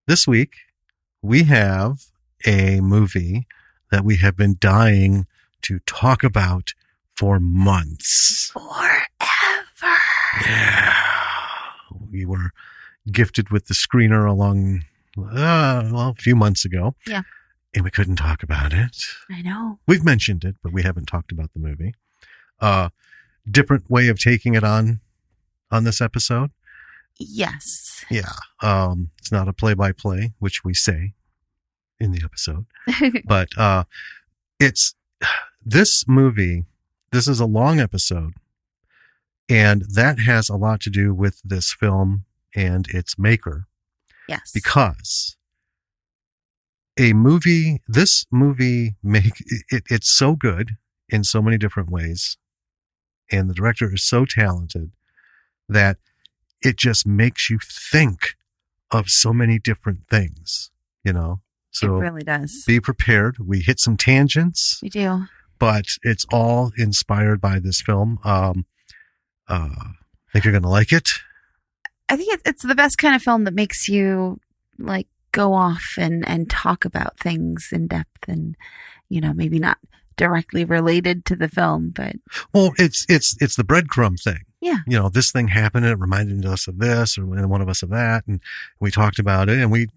this week we have a movie that we have been dying to talk about for months. Forever. Yeah. We were gifted with the screener a few months ago. Yeah. And we couldn't talk about it. I know. We've mentioned it, but we haven't talked about the movie. Different way of taking it on this episode. Yes. Yeah. It's not a play-by-play, which we say in the episode. But it's this movie. This is a long episode. And that has a lot to do with this film and its maker. Yes. Because this movie it's so good in so many different ways. And the director is so talented that it just makes you think of so many different things, So it really does. Be prepared. We hit some tangents. We do. But it's all inspired by this film. I think you're going to like it. I think it's the best kind of film that makes you go off and talk about things in depth and, maybe not directly related to the film, but. Well, it's the breadcrumb thing. Yeah. This thing happened and it reminded us of this or one of us of that. And we talked about it and we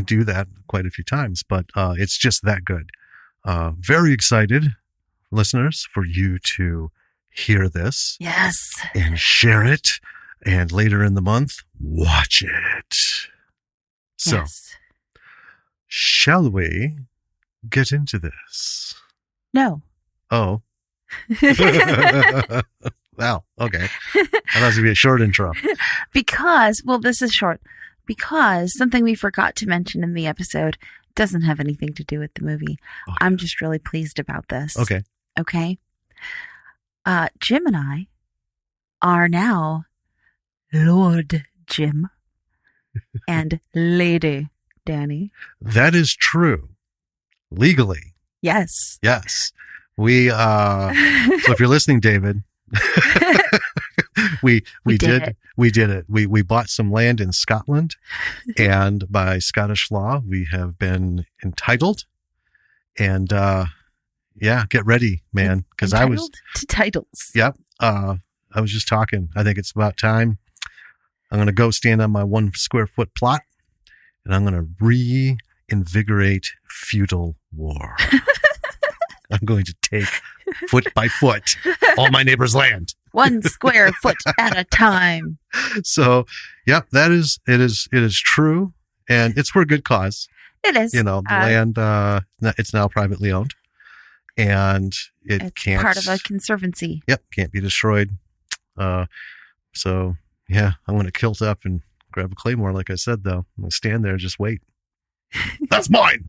do that quite a few times, but it's just that good. Very excited, listeners, for you to hear this. Yes. And share it. And later in the month, watch it. So, yes. Shall we get into this? No. Oh. Wow. Okay. That has to be a short intro. This is short. Because something we forgot to mention in the episode doesn't have anything to do with the movie. Okay. I'm just really pleased about this. Okay. Okay. Jim and I are now Lord Jim and Lady Danny. That is true. Legally. Yes. Yes. We, so if you're listening, David, we did it. We bought some land in Scotland and by Scottish law, we have been entitled and, yeah, get ready, man. Cause I was to titles. Yep. I was just talking. I think it's about time. I'm going to go stand on my 1 square foot plot and I'm going to reinvigorate feudal war. I'm going to take foot by foot all my neighbors' land. 1 square foot at a time. So, yep, it is true. And it's for a good cause. It is. The land, it's now privately owned. And it's part of a conservancy. Yep, can't be destroyed. So, yeah, I'm going to kilt up and grab a claymore, like I said, though. I'm going to stand there and just wait. That's mine!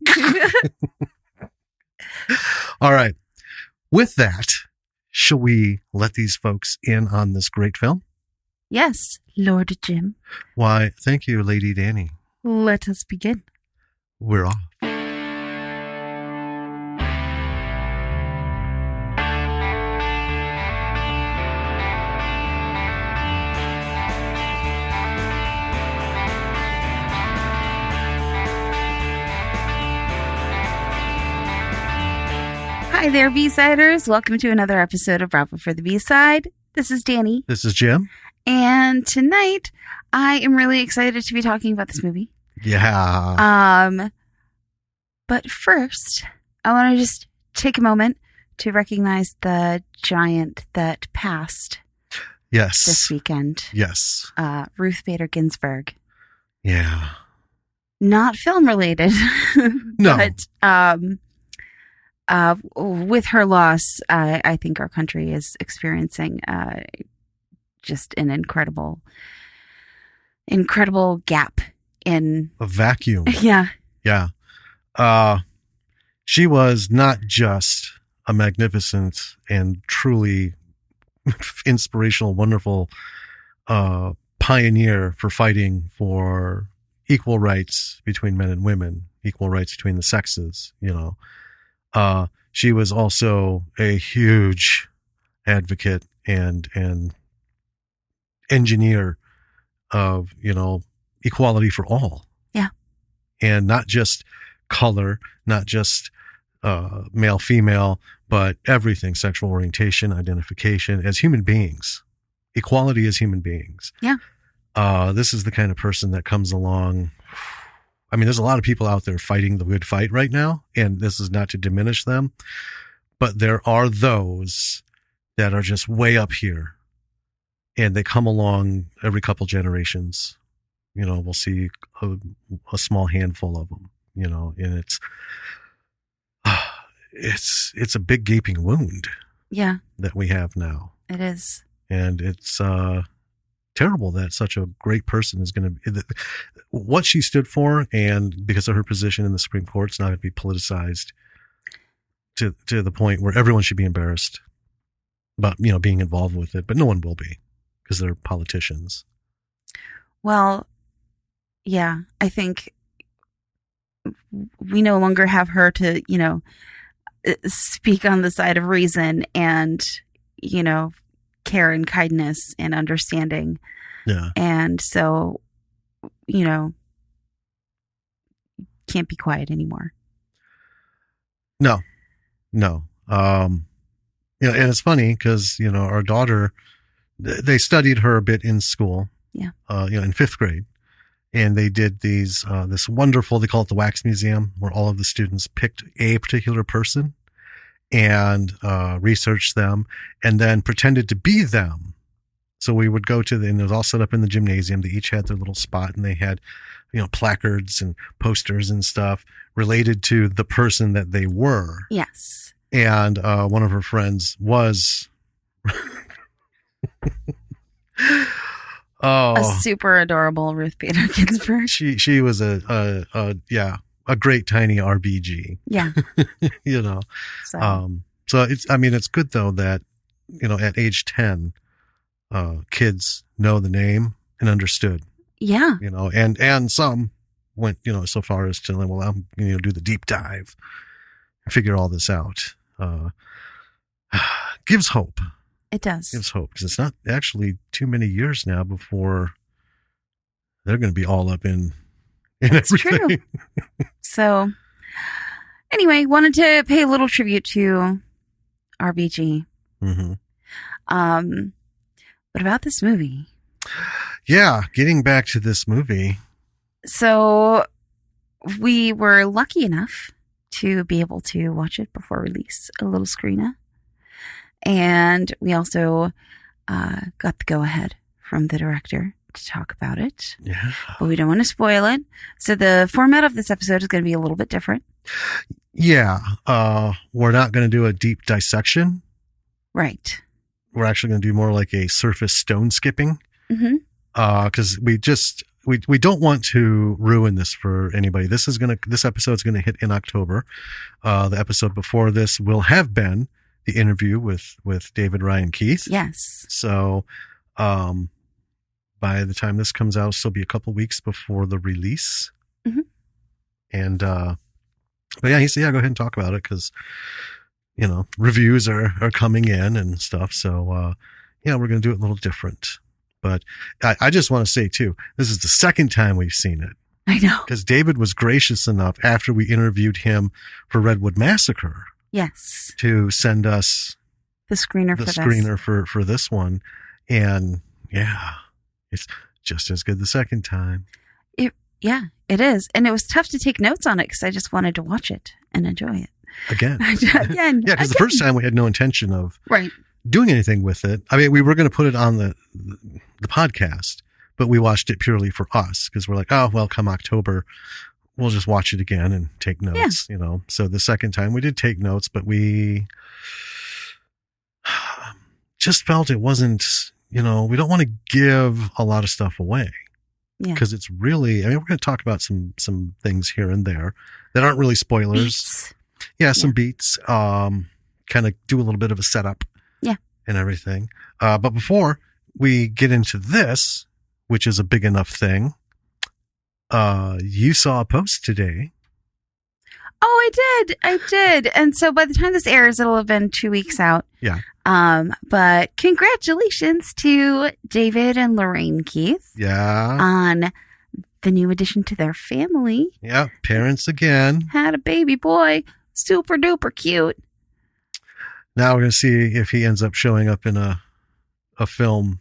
All right. With that, shall we let these folks in on this great film? Yes, Lord Jim. Why, thank you, Lady Danny. Let us begin. We're off. Hi there, B-Siders. Welcome to another episode of Bravo for the B-Side. This is Danny. This is Jim. And tonight, I am really excited to be talking about this movie. Yeah. But first, I want to just take a moment to recognize the giant that passed. Yes. This weekend. Yes. Ruth Bader Ginsburg. Yeah. Not film related. No. But with her loss, I think our country is experiencing just an incredible gap in a vacuum. Yeah. Yeah. She was not just a magnificent and truly inspirational, wonderful pioneer for fighting for equal rights between men and women, equal rights between the sexes, she was also a huge advocate and engineer of, equality for all. Yeah. and not just color, not just male, female, but everything, sexual orientation, identification as human beings, equality as human beings. Yeah. This is the kind of person that comes along. I mean, there's a lot of people out there fighting the good fight right now, and this is not to diminish them, but there are those that are just way up here, and they come along every couple generations. You know, we'll see a small handful of them, you know, and it's a big gaping wound. Yeah. That we have now. It is. And it's terrible that such a great person is going to, what she stood for, and because of her position in the Supreme Court, it's not going to be politicized to the point where everyone should be embarrassed about, you know, being involved with it, but no one will be because they're politicians. Well, yeah, I think we no longer have her to, you know, speak on the side of reason and, you know, care and kindness and understanding. Yeah. And so, you know, can't be quiet anymore. No. You know, and it's funny because, you know, our daughter, they studied her a bit in school. Yeah. You know, in 5th grade. And they did this wonderful, they call it the Wax Museum, where all of the students picked a particular person and researched them and then pretended to be them. So we would go and it was all set up in the gymnasium. They each had their little spot, and they had, you know, placards and posters and stuff related to the person that they were. Yes. And one of her friends was a super adorable Ruth Bader Ginsburg. She was a great tiny RBG. Yeah. You know. So it's good though that, you know, at age 10, kids know the name and understood. Yeah. You know, and some went, you know, so far as to, well, I'm going to do the deep dive and figure all this out. Gives hope. It does. Gives hope, because it's not actually too many years now before they're going to be all up in That's everything. True. So, anyway, wanted to pay a little tribute to RBG. Mm-hmm. But about this movie. Yeah, getting back to this movie. So, we were lucky enough to be able to watch it before release, a little screener. And we also got the go-ahead from the director to talk about it. Yeah. But we don't want to spoil it. So the format of this episode is going to be a little bit different. Yeah. We're not going to do a deep dissection. Right. We're actually going to do more like a surface stone skipping. Mm-hmm. Because we don't want to ruin this for anybody. This episode's going to hit in October. The episode before this will have been the interview with David Ryan Keith. Yes. So, by the time this comes out, it'll be a couple weeks before the release. Mm-hmm. And, but yeah, he said, yeah, go ahead and talk about it, because, you know, reviews are coming in and stuff. So, yeah, we're going to do it a little different. But I just want to say too, this is the second time we've seen it. I know. Because David was gracious enough after we interviewed him for Redwood Massacre. Yes. To send us the screener for this one. And yeah, it's just as good the second time. Yeah, it is. And it was tough to take notes on it because I just wanted to watch it and enjoy it. Again. Again. Yeah, because the first time we had no intention of doing anything with it. I mean, we were going to put it on the podcast, but we watched it purely for us because we're like, oh, well, come October, we'll just watch it again and take notes, you know. So the second time we did take notes, but we just felt it wasn't, you know, we don't want to give a lot of stuff away. Yeah. Because it's really, I mean, we're going to talk about some things here and there that aren't really spoilers. Beats. Yeah, some beats. Kind of do a little bit of a setup. Yeah. And everything. But before we get into this, which is a big enough thing, you saw a post today. Oh, I did. And so by the time this airs, it'll have been 2 weeks out. Yeah. But congratulations to David and Lorraine Keith. Yeah. On the new addition to their family. Yeah, parents again. Had a baby boy. Super duper cute. Now we're going to see if he ends up showing up in a film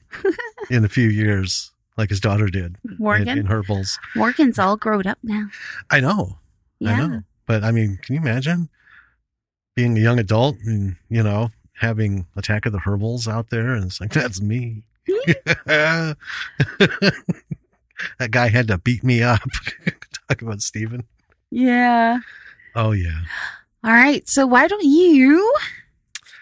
in a few years, like his daughter did Morgan. in Herbals. Morgan's all grown up now. I know. Yeah. I know. But I mean, can you imagine being a young adult and, having Attack of the Herbals out there? And it's like, that's me. That guy had to beat me up. Talk about Steven. Yeah. Oh, yeah. All right. So why don't you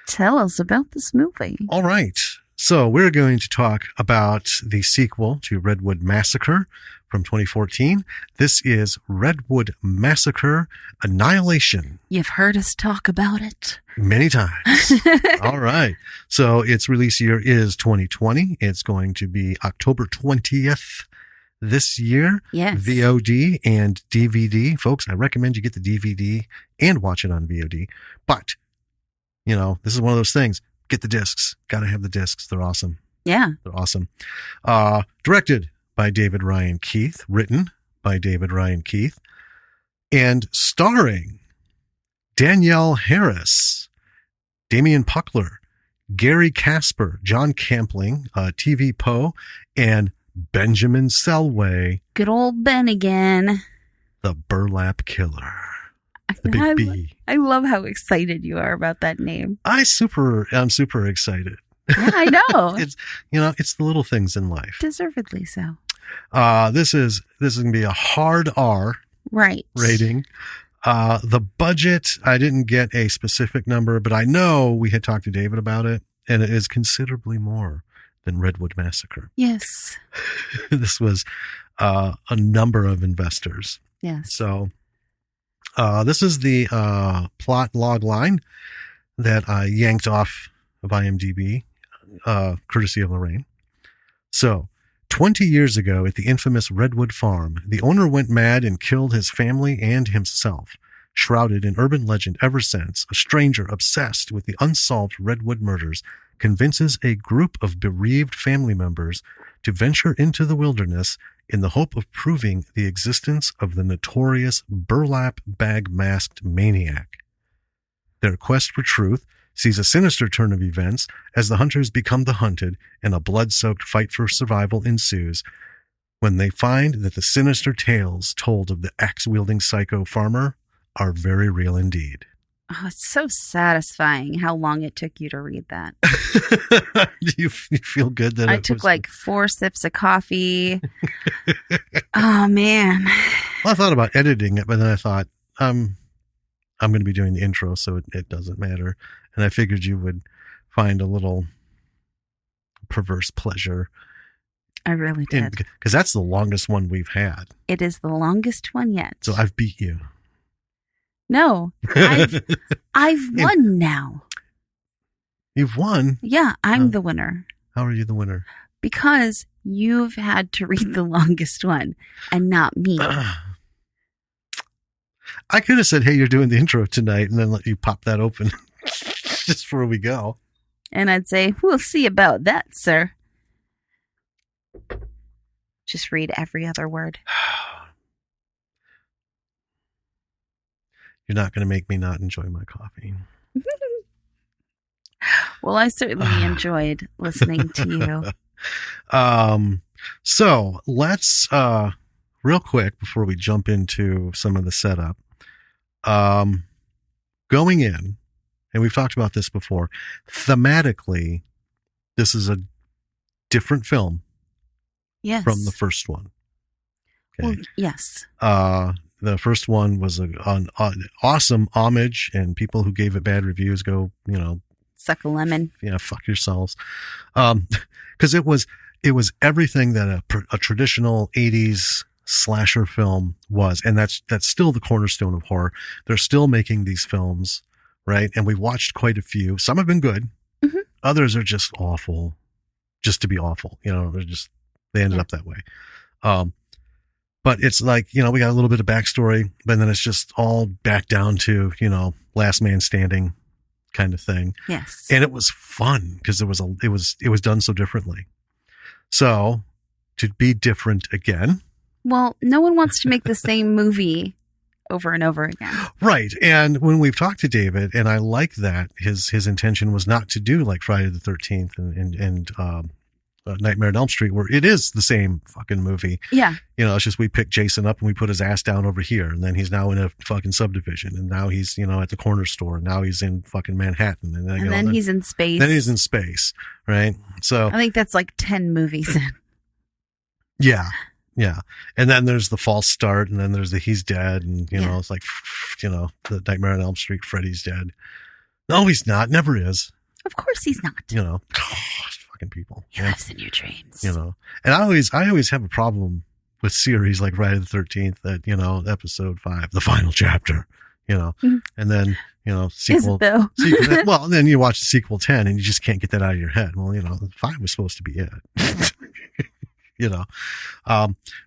tell us about this movie? All right. So we're going to talk about the sequel to Redwood Massacre from 2014. This is Redwood Massacre Annihilation. You've heard us talk about it many times. All right. So its release year is 2020. It's going to be October 20th this year. Yes. VOD and DVD. Folks, I recommend you get the DVD and watch it on VOD. But, this is one of those things. Get the discs. Got to have the discs. They're awesome. Yeah. They're awesome. Directed by David Ryan Keith. Written by David Ryan Keith. And starring Danielle Harris, Damian Puckler, Gary Casper, John Campling, TV Poe, and Benjamin Selway. Good old Ben again. The Burlap Killer. The big B. I love how excited you are about that name. I'm super excited. Yeah, I know. It's the little things in life. Deservedly so. This is going to be a hard R rating. The budget, I didn't get a specific number, but I know we had talked to David about it, and it is considerably more than Redwood Massacre. Yes. This was a number of investors. Yes. So this is the plot log line that I yanked off of IMDb, courtesy of Lorraine. So, 20 years ago at the infamous Redwood Farm, the owner went mad and killed his family and himself. Shrouded in urban legend ever since, a stranger obsessed with the unsolved Redwood murders convinces a group of bereaved family members to venture into the wilderness in the hope of proving the existence of the notorious burlap bag-masked maniac. Their quest for truth sees a sinister turn of events as the hunters become the hunted and a blood-soaked fight for survival ensues when they find that the sinister tales told of the axe-wielding psycho farmer are very real indeed. Oh, it's so satisfying how long it took you to read that. Do you feel good that I took like 4 sips of coffee. Oh, man. Well, I thought about editing it, but then I thought, I'm going to be doing the intro, so it doesn't matter. And I figured you would find a little perverse pleasure. I really did. Because that's the longest one we've had. It is the longest one yet. So I've beat you. No, I've won now. You've won? Yeah, I'm the winner. How are you the winner? Because you've had to read the longest one and not me. I could have said, hey, you're doing the intro tonight, and then let you pop that open just before we go. And I'd say, we'll see about that, sir. Just read every other word. You're not going to make me not enjoy my coffee. Well, I certainly enjoyed listening to you. So let's, real quick, before we jump into some of the setup, going in, and we've talked about this before, thematically, this is a different film from the first one. Okay. Well, yes. The first one was an awesome homage, and people who gave it bad reviews go, suck a lemon. Yeah, fuck yourselves. Because it was everything that a traditional 80s slasher film was, and that's still the cornerstone of horror. They're still making these films, right? And we watched quite a few. Some have been good. Mm-hmm. Others are just awful, just to be awful. They ended up that way. But it's like, we got a little bit of backstory, but then it's just all back down to, last man standing kind of thing. Yes. And it was fun because it was done so differently. So to be different again, Well, no one wants to make the same movie over and over again. Right. And when we've talked to David, and I like that his intention was not to do like Friday the 13th and Nightmare on Elm Street, where it is the same fucking movie. Yeah. It's just we pick Jason up and we put his ass down over here, and then he's now in a fucking subdivision, and now he's at the corner store, and now he's in fucking Manhattan, and then he's in space. Then he's in space, right? So I think that's like 10 movies in. Yeah. Yeah. And then there's the false start, and then there's the he's dead, and it's like the Nightmare on Elm Street, Freddy's dead. No, he's not. Never is. Of course he's not. Fucking people. He lives in your dreams. And I always have a problem with series like Friday the 13th that, episode 5, the final chapter, and then, sequel. Well, and then you watch sequel 10 and you just can't get that out of your head. Well, 5 was supposed to be it.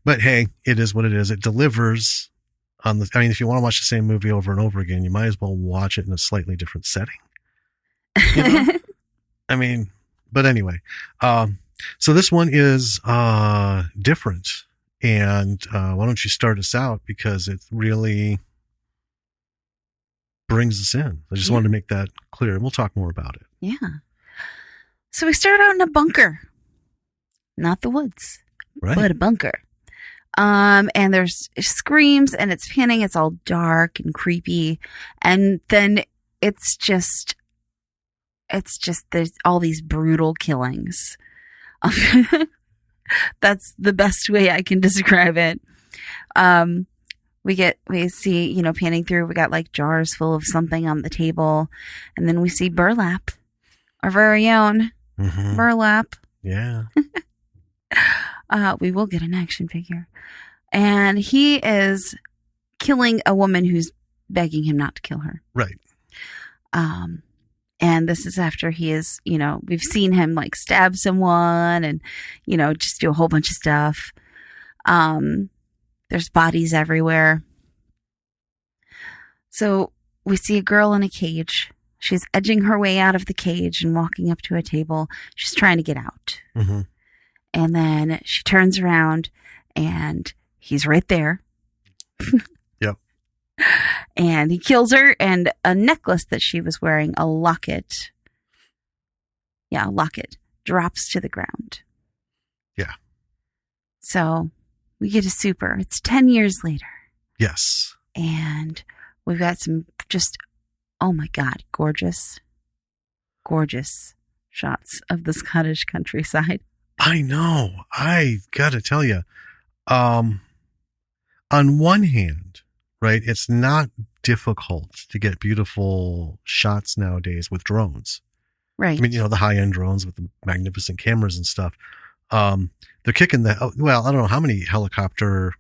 But hey, it is what it is. It delivers if you want to watch the same movie over and over again, you might as well watch it in a slightly different setting. But anyway, so this one is different. And why don't you start us out, because it really brings us in. I just wanted to make that clear, and we'll talk more about it. Yeah. So we start out in a bunker. Not the woods, right, but a bunker. And there's screams, and it's panning. It's all dark and creepy. And then it's just there's all these brutal killings. That's the best way I can describe it. We see, panning through, we got like jars full of something on the table. And then we see Burlap, our very own Burlap. Yeah. We will get an action figure. And he is killing a woman who's begging him not to kill her. Right. And this is after he is, we've seen him like stab someone and, just do a whole bunch of stuff. There's bodies everywhere. So we see a girl in a cage. She's edging her way out of the cage and walking up to a table. She's trying to get out. Mm-hmm. And then she turns around and he's right there. Yep. And he kills her, and a necklace that she was wearing, a locket, drops to the ground. Yeah. So we get a super. It's 10 years later. Yes. And we've got some just, oh my God, gorgeous, gorgeous shots of the Scottish countryside. I know. I got to tell you, on one hand, right, it's not difficult to get beautiful shots nowadays with drones. Right. The high-end drones with the magnificent cameras and stuff. They're kicking I don't know how many helicopter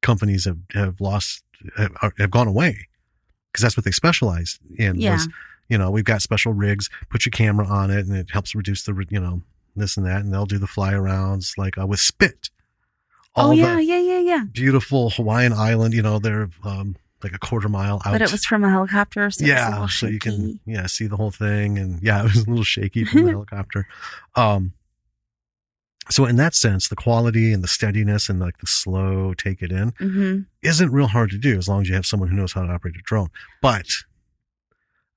companies have gone away, because that's what they specialized in. Yeah. Was, we've got special rigs, put your camera on it, and it helps reduce the, this and that, and they'll do the fly arounds like with Spit. Yeah. Beautiful Hawaiian island, they're like a quarter mile out. But it was from a helicopter, so so you can see the whole thing, and it was a little shaky from the helicopter. So in that sense, the quality and the steadiness and like the slow take it in isn't real hard to do, as long as you have someone who knows how to operate a drone. But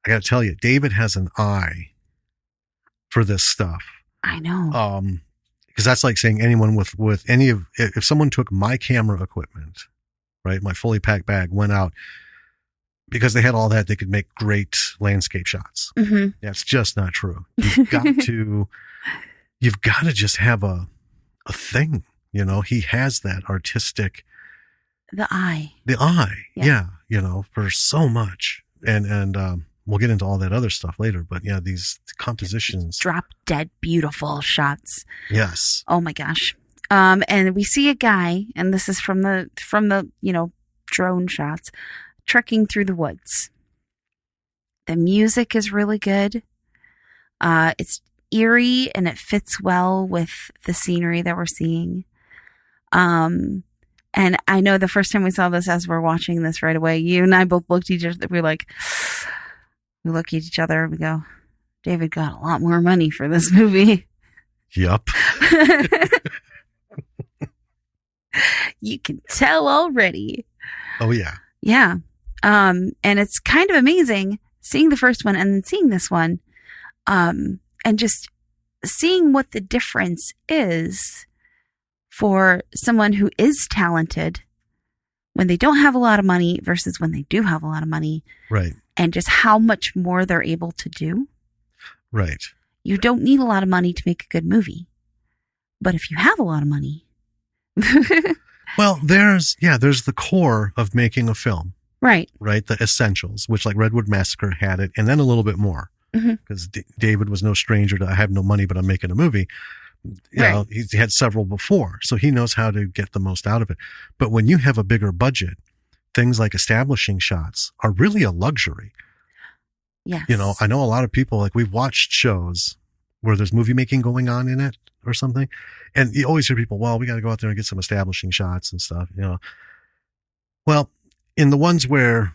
I got to tell you, David has an eye for this stuff. I know. Because that's like saying anyone with any of, if someone took my camera equipment, right, my fully packed bag, went out, because they had all that, they could make great landscape shots. Mm-hmm. That's just not true. You've got to just have a thing, he has that artistic. The eye. Yeah. For so much. And we'll get into all that other stuff later, but these compositions. Drop dead beautiful shots. Yes. Oh my gosh. And we see a guy, and this is from the drone shots, trekking through the woods. The music is really good. It's eerie, and it fits well with the scenery that we're seeing. And I know the first time we saw this, as we're watching this right away, you and I both looked at each other. We look at each other and we go, David got a lot more money for this movie. Yup. You can tell already. Oh, yeah. Yeah. And it's kind of amazing seeing the first one and then seeing this one. And just seeing what the difference is for someone who is talented when they don't have a lot of money versus when they do have a lot of money. Right. And just how much more they're able to do. Right. You don't need a lot of money to make a good movie. But if you have a lot of money. Well, there's the core of making a film. Right. Right. The essentials, which like Redwood Massacre had it, and then a little bit more. Because David was no stranger to, I have no money, but I'm making a movie. You know, he had several before, so he knows how to get the most out of it. But when you have a bigger budget, things like establishing shots are really a luxury. Yes. You know, I know a lot of people, like we've watched shows where there's movie making going on in it or something. And you always hear people, well, we got to go out there and get some establishing shots and stuff, you know. Well, in the ones where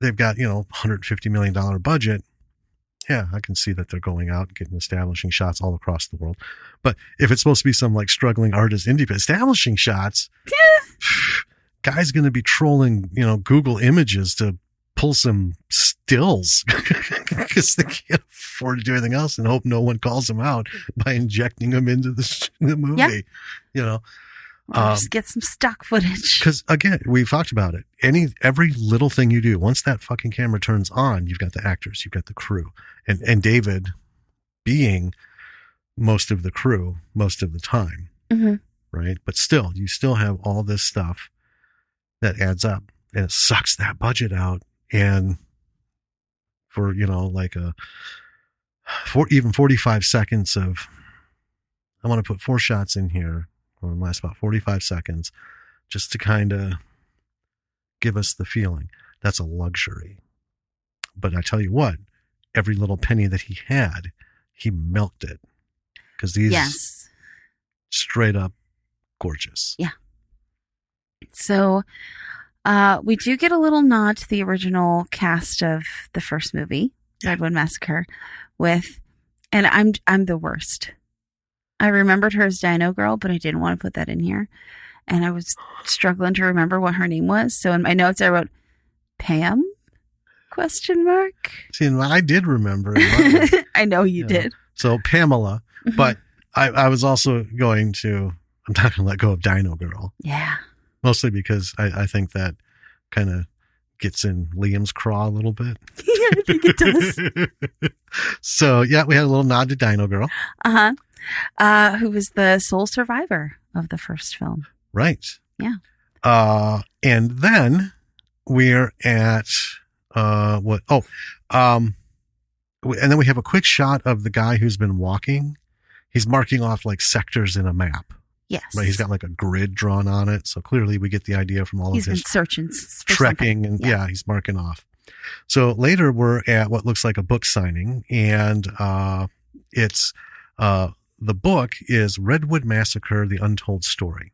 they've got, you know, $150 million budget, yeah, I can see that they're going out and getting establishing shots all across the world. But if it's supposed to be some like struggling artist indie establishing shots, guy's going to be trolling, you know, Google Images to pull some stills because they can't afford to do anything else and hope no one calls them out by injecting them into the movie. Yeah. You know, or just get some stock footage. Because again, we've talked about it. Every little thing you do, once that fucking camera turns on, you've got the actors, you've got the crew, and David being most of the crew most of the time, right? But still, you still have all this stuff that adds up, and it sucks that budget out. And for, you know, like even 45 seconds of, I want to put 4 shots in here, or last about 45 seconds, just to kind of give us the feeling. That's a luxury. But I tell you what, every little penny that he had, he milked it. Because these straight up gorgeous. Yeah. So we do get a little nod to the original cast of the first movie, Redwood Massacre, and I'm the worst. I remembered her as Dino Girl, but I didn't want to put that in here. And I was struggling to remember what her name was. So in my notes, I wrote Pam? ? See, and I did remember. I know you did. So Pamela, but I was also I'm not going to let go of Dino Girl. Yeah. Mostly because I think that kind of gets in Liam's craw a little bit. Yeah, I think it does. So, yeah, we had a little nod to Dino Girl. Who was the sole survivor of the first film. Right. Yeah. And then we're at, and then we have a quick shot of the guy who's been walking. He's marking off like sectors in a map. Yes. Right. He's got like a grid drawn on it. So clearly we get the idea from all of his been searching for trekking something. and he's marking off. So later we're at what looks like a book signing, and it's the book is Redwood Massacre: The Untold Story.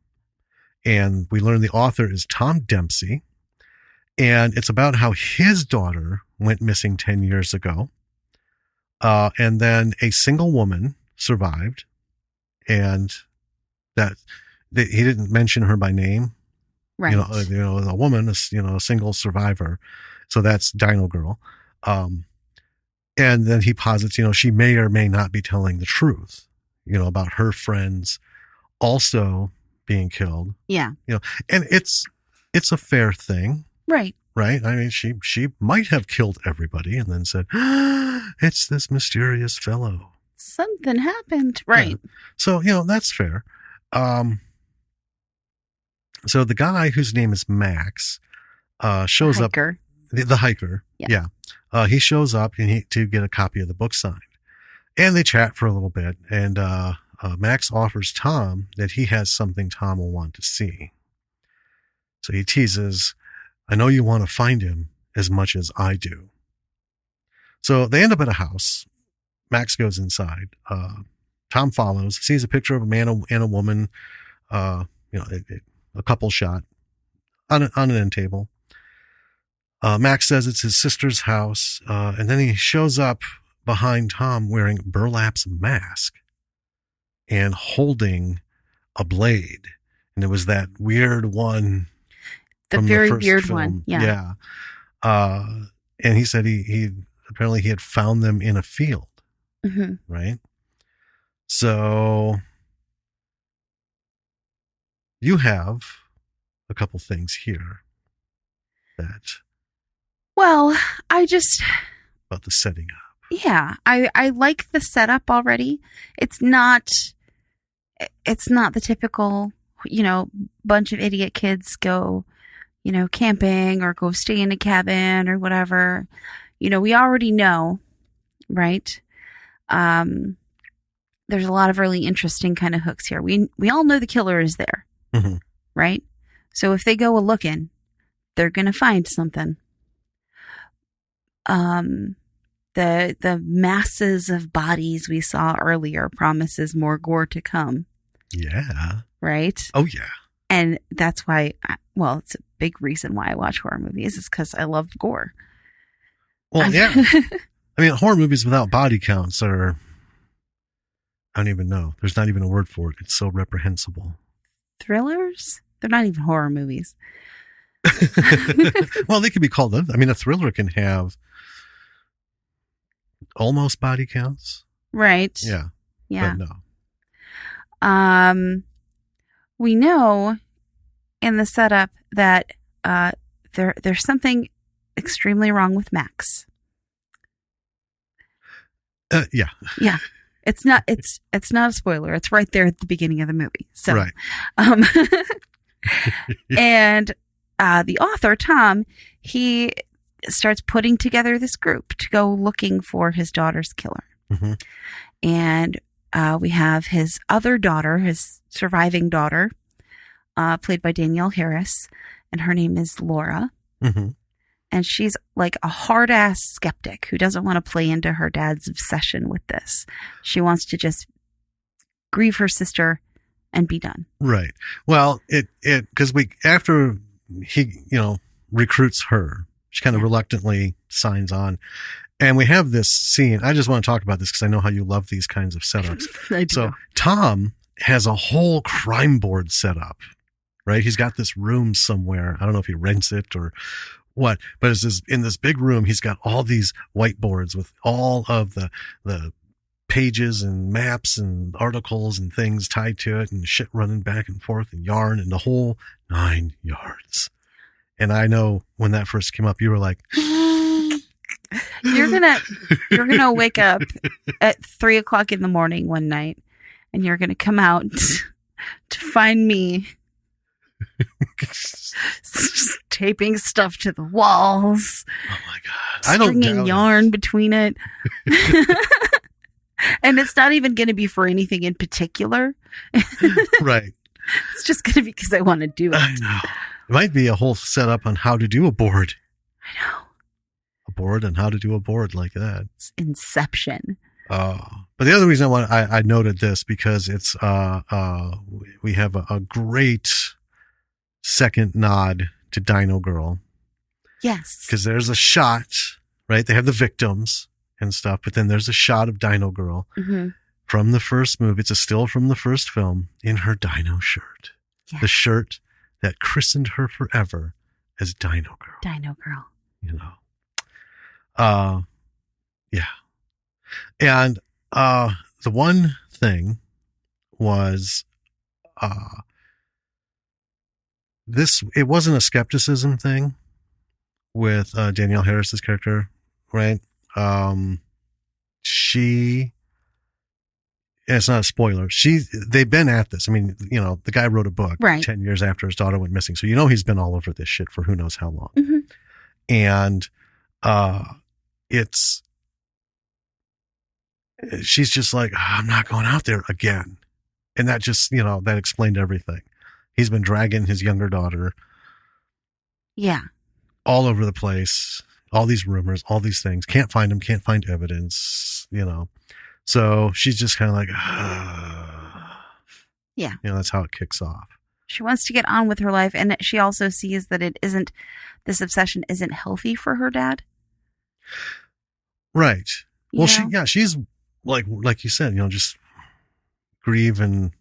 And we learn the author is Tom Dempsey, and it's about how his daughter went missing 10 years ago. And then a single woman survived, and that he didn't mention her by name. Right. You know, a woman, a single survivor. So that's Dino Girl. And then he posits, she may or may not be telling the truth, about her friends also being killed. Yeah. And it's a fair thing. Right. Right. I mean, she might have killed everybody and then said, it's this mysterious fellow. Something happened. Right. Yeah. So, that's fair. So the guy whose name is Max, shows up. The hiker. Yeah. He shows up to get a copy of the book signed, and they chat for a little bit. And, Max offers Tom that he has something Tom will want to see. So he teases, I know you want to find him as much as I do. So they end up at a house. Max goes inside. Tom follows, sees a picture of a man and a woman, a couple shot on an end table. Max says it's his sister's house. And then he shows up behind Tom wearing BURLAP's mask and holding a blade. And it was that weird one. The from very first weird film. one. Yeah. And he said he apparently he had found them in a field, Mm-hmm. right? So you have a couple things here that Well, about the setting up. yeah, I like the setup already. It's not the typical, bunch of idiot kids go, camping or go stay in a cabin or whatever. We already know, right? There's a lot of really interesting kind of hooks here. We all know the killer is there, Mm-hmm. right? So if they go a looking, they're gonna find something. The masses of bodies we saw earlier promises more gore to come, Yeah. right? Oh, yeah. And that's why, it's a big reason why I watch horror movies is because I love gore. Well, yeah. I mean, horror movies without body counts are, I don't even know. There's not even a word for it. It's so reprehensible. Thrillers? They're not even horror movies. Well, they could be called, I mean, a thriller can have almost body counts. Right. Yeah. Yeah. But no. We know in the setup that there's something extremely wrong with Max. Yeah. Yeah. It's not a spoiler. It's right there at the beginning of the movie. So, right. And the author, Tom, he starts putting together this group to go looking for his daughter's killer. Mm-hmm. And we have his other daughter, his surviving daughter, played by Danielle Harris, and her name is Laura. Mm-hmm. And she's like a hard-ass skeptic who doesn't want to play into her dad's obsession with this. She wants to just grieve her sister and be done. Right. Well, because after he, recruits her, she kind of reluctantly signs on. And we have this scene. I just want to talk about this because I know how you love these kinds of setups. I do. So Tom has a whole crime board set up, right? He's got this room somewhere. I don't know if he rents it or what, but in this big room, he's got all these whiteboards with all of the pages and maps and articles and things tied to it and shit running back and forth and yarn and the whole 9 yards. And I know when that first came up, you were like, you're gonna wake up at 3:00 in the morning one night and you're gonna come out to find me taping stuff to the walls. Oh my God. I don't stringing doubt yarn it. between it. And it's not even going to be for anything in particular. Right. It's just going to be because I want to do it. I know. It might be a whole setup on how to do a board. I know. A board and how to do a board like that. It's Inception. But the other reason I noted this because it's we have a great second nod to Dino Girl. Yes. Because there's a shot, right? They have the victims and stuff, but then there's a shot of Dino Girl from the first movie. It's a still from the first film in her dino shirt. Yeah. The shirt that christened her forever as Dino Girl. Dino Girl. Yeah. And the one thing was it wasn't a skepticism thing with Danielle Harris's character, right? It's not a spoiler. They've been at this. I mean, the guy wrote a book 10 years after his daughter went missing. So, he's been all over this shit for who knows how long. Mm-hmm. And, she's just like, I'm not going out there again. And that just, that explained everything. He's been dragging his younger daughter. Yeah. All over the place. All these rumors, all these things. Can't find him, can't find evidence, So she's just kind of like, yeah. That's how it kicks off. She wants to get on with her life. And she also sees that this obsession isn't healthy for her dad. Right. Well, she's like you said, just grieve and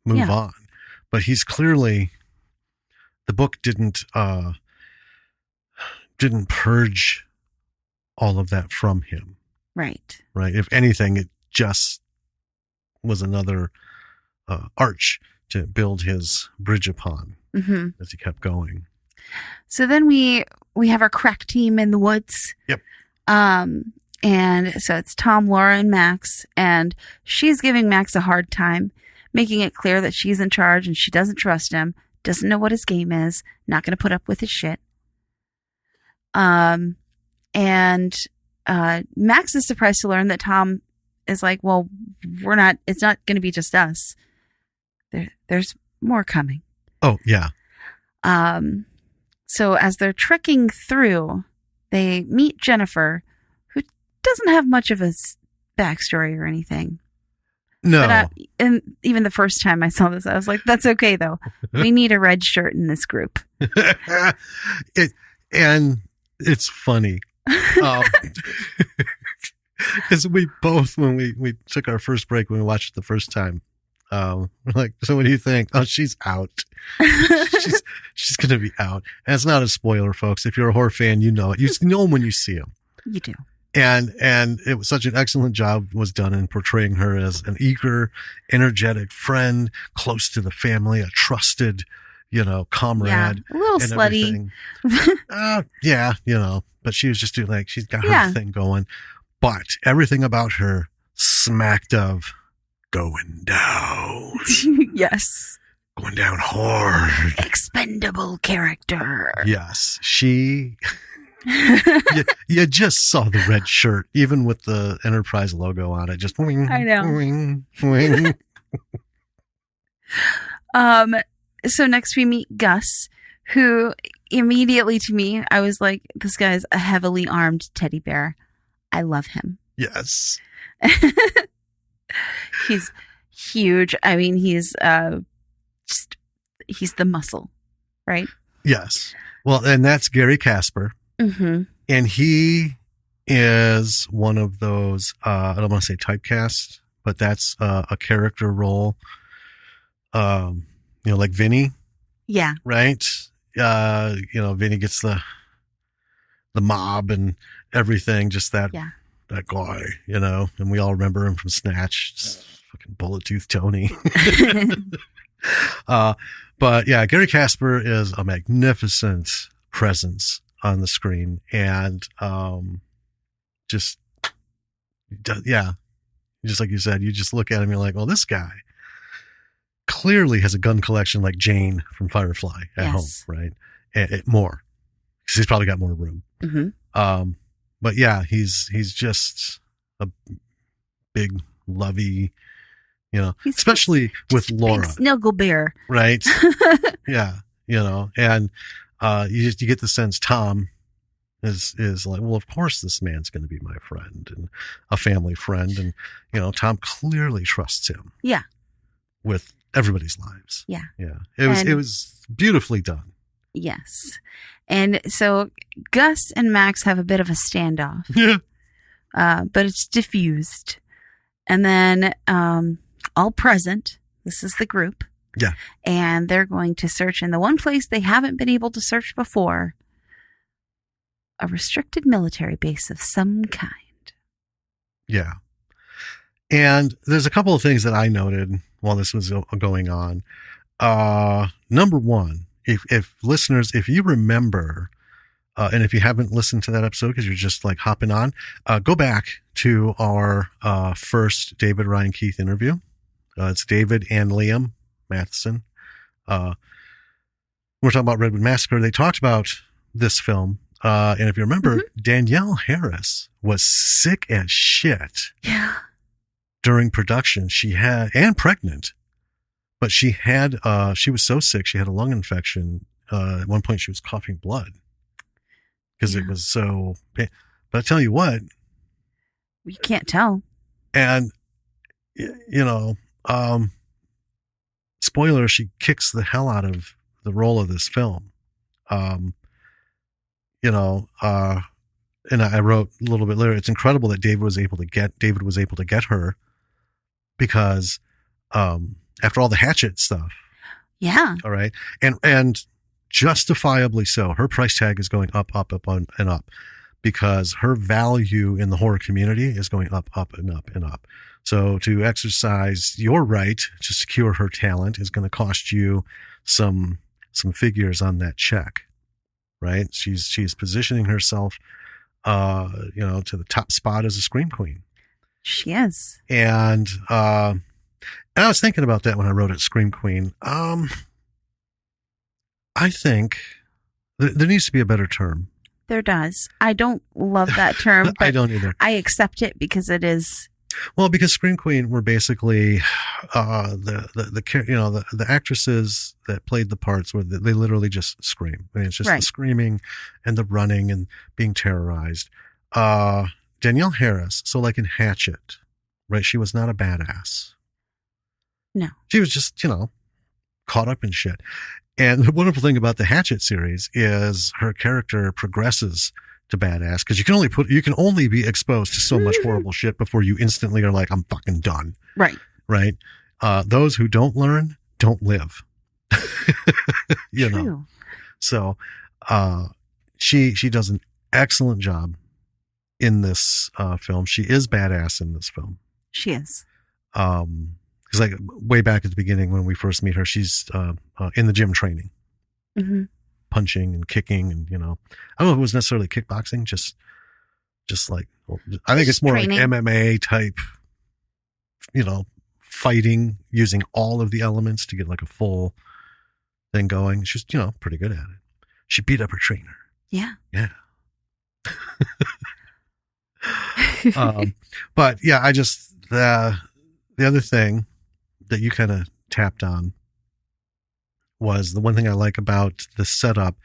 move on. but he's clearly, the book didn't purge all of that from him. Right. Right. If anything, it just was another arch to build his bridge upon as he kept going. So then we have our crack team in the woods. Yep. And so it's Tom, Laura, and Max, and she's giving Max a hard time, making it clear that she's in charge and she doesn't trust him, doesn't know what his game is, not going to put up with his shit. And Max is surprised to learn that Tom is like, well, it's not going to be just us. There's more coming. Oh, yeah. So as they're trekking through, they meet Jennifer, who doesn't have much of a backstory or anything. No. And even the first time I saw this, I was like, that's okay, though. We need a red shirt in this group. And it's funny. Because we both, when we took our first break, when we watched it the first time, we're like, so what do you think? Oh, she's out. she's going to be out. And it's not a spoiler, folks. If you're a horror fan, you know it. You know him when you see him. You do. And it was such an excellent job was done in portraying her as an eager, energetic friend, close to the family, a trusted, comrade. Yeah, a little slutty. Yeah, but she was just doing she's got her thing going. But everything about her smacked of going down. Yes. Going down hard. Expendable character. Yes. She... you just saw the red shirt, even with the Enterprise logo on it. Just wing, I know. Wing, wing. So next we meet Gus, who immediately to me, I was like, this guy's a heavily armed teddy bear. I love him. Yes. He's huge. I mean, he's the muscle, right? Yes. Well, and that's Gary Casper. Mm-hmm. And he is one of those, I don't want to say typecast, but that's a character role, like Vinny. Yeah. Right? Vinny gets the mob and everything, just that guy, and we all remember him from Snatch, just fucking bullet tooth Tony. But yeah, Gary Casper is a magnificent presence on the screen, and just like you said, you just look at him, you're like, well, this guy clearly has a gun collection like Jane from Firefly at home, right? And more, because he's probably got more room. Mm-hmm. But yeah, he's just a big, lovey, he's especially with Laura, big snuggle bear, right? Yeah, and you get the sense Tom is like, well, of course this man's going to be my friend and a family friend, and Tom clearly trusts him. Yeah, with everybody's lives. Yeah, yeah. It was beautifully done. Yes, and so Gus and Max have a bit of a standoff. Yeah, but it's diffused, and then all present. This is the group. Yeah. And they're going to search in the one place they haven't been able to search before, a restricted military base of some kind. Yeah. And there's a couple of things that I noted while this was going on. Number one, if listeners, if you remember, and if you haven't listened to that episode because you're just like hopping on, go back to our first David Ryan Keith interview. It's David and Liam Matheson. We're talking about Redwood Massacre. They talked about this film. And if you remember, Danielle Harris was sick as shit. Yeah. During production. And pregnant, but she was so sick. She had a lung infection. At one point she was coughing blood because it was so pain. But I tell you what, you can't tell. And, spoiler, she kicks the hell out of the role of this film. And I wrote a little bit later, it's incredible that David was able to get her because, after all the Hatchet stuff, Yeah. All right. And justifiably so. Her price tag is going up, and up, because her value in the horror community is going up, and up, and up. So to exercise your right to secure her talent is going to cost you some figures on that check, right? She's positioning herself, to the top spot as a scream queen. She is. And I was thinking about that when I wrote it, Scream Queen. I think there needs to be a better term. There does. I don't love that term, but I don't either. I accept it because it is. Well, because Scream Queen were basically the actresses that played the parts where they literally just scream. I mean, it's just Right. the screaming and the running and being terrorized. Danielle Harris, so like in Hatchet, right? She was not a badass. No. She was just, caught up in shit. And the wonderful thing about the Hatchet series is her character progresses to badass, because you can only be exposed to so much horrible shit before you instantly are like, I'm fucking done. Right. Right. Those who don't learn don't live. you True. know. So she does an excellent job in this film. She is badass in this film. She is. Because like way back at the beginning when we first meet her, she's in the gym training. Mm-hmm. Punching and kicking, and I don't know if it was necessarily kickboxing, just like, I think it's more training. like MMA type, fighting using all of the elements to get like a full thing going. She's pretty good at it. She beat up her trainer. Yeah. But yeah, I just the other thing that you kind of tapped on was the one thing I like about the setup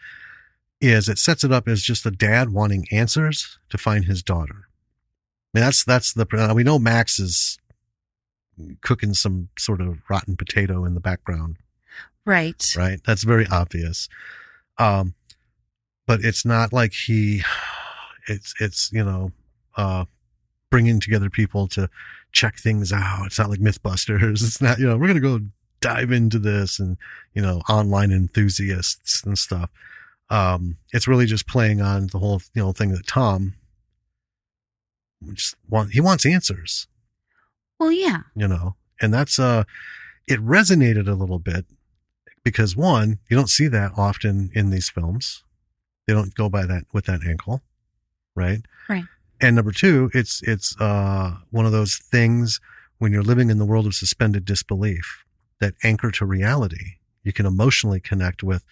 is it sets it up as just a dad wanting answers to find his daughter. I mean, that's we know Max is cooking some sort of rotten potato in the background. Right. Right. That's very obvious. But it's not like it's bringing together people to check things out. It's not like Mythbusters. It's not, we're going to go dive into this and, online enthusiasts and stuff. It's really just playing on the whole, thing that Tom he wants answers. Well, yeah. And that's, it resonated a little bit because one, you don't see that often in these films. They don't go by that with that angle. Right. Right. And number two, it's one of those things when you're living in the world of suspended disbelief that anchor to reality. You can emotionally connect with.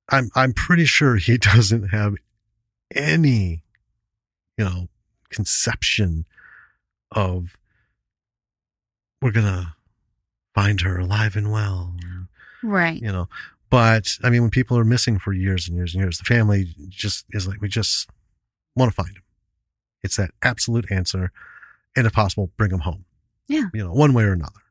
I'm pretty sure he doesn't have any, conception of we're gonna find her alive and well. Right. But I mean, when people are missing for years and years and years, the family just is like, we just want to find him. It's that absolute answer, and if possible, bring him home. Yeah. One way or another,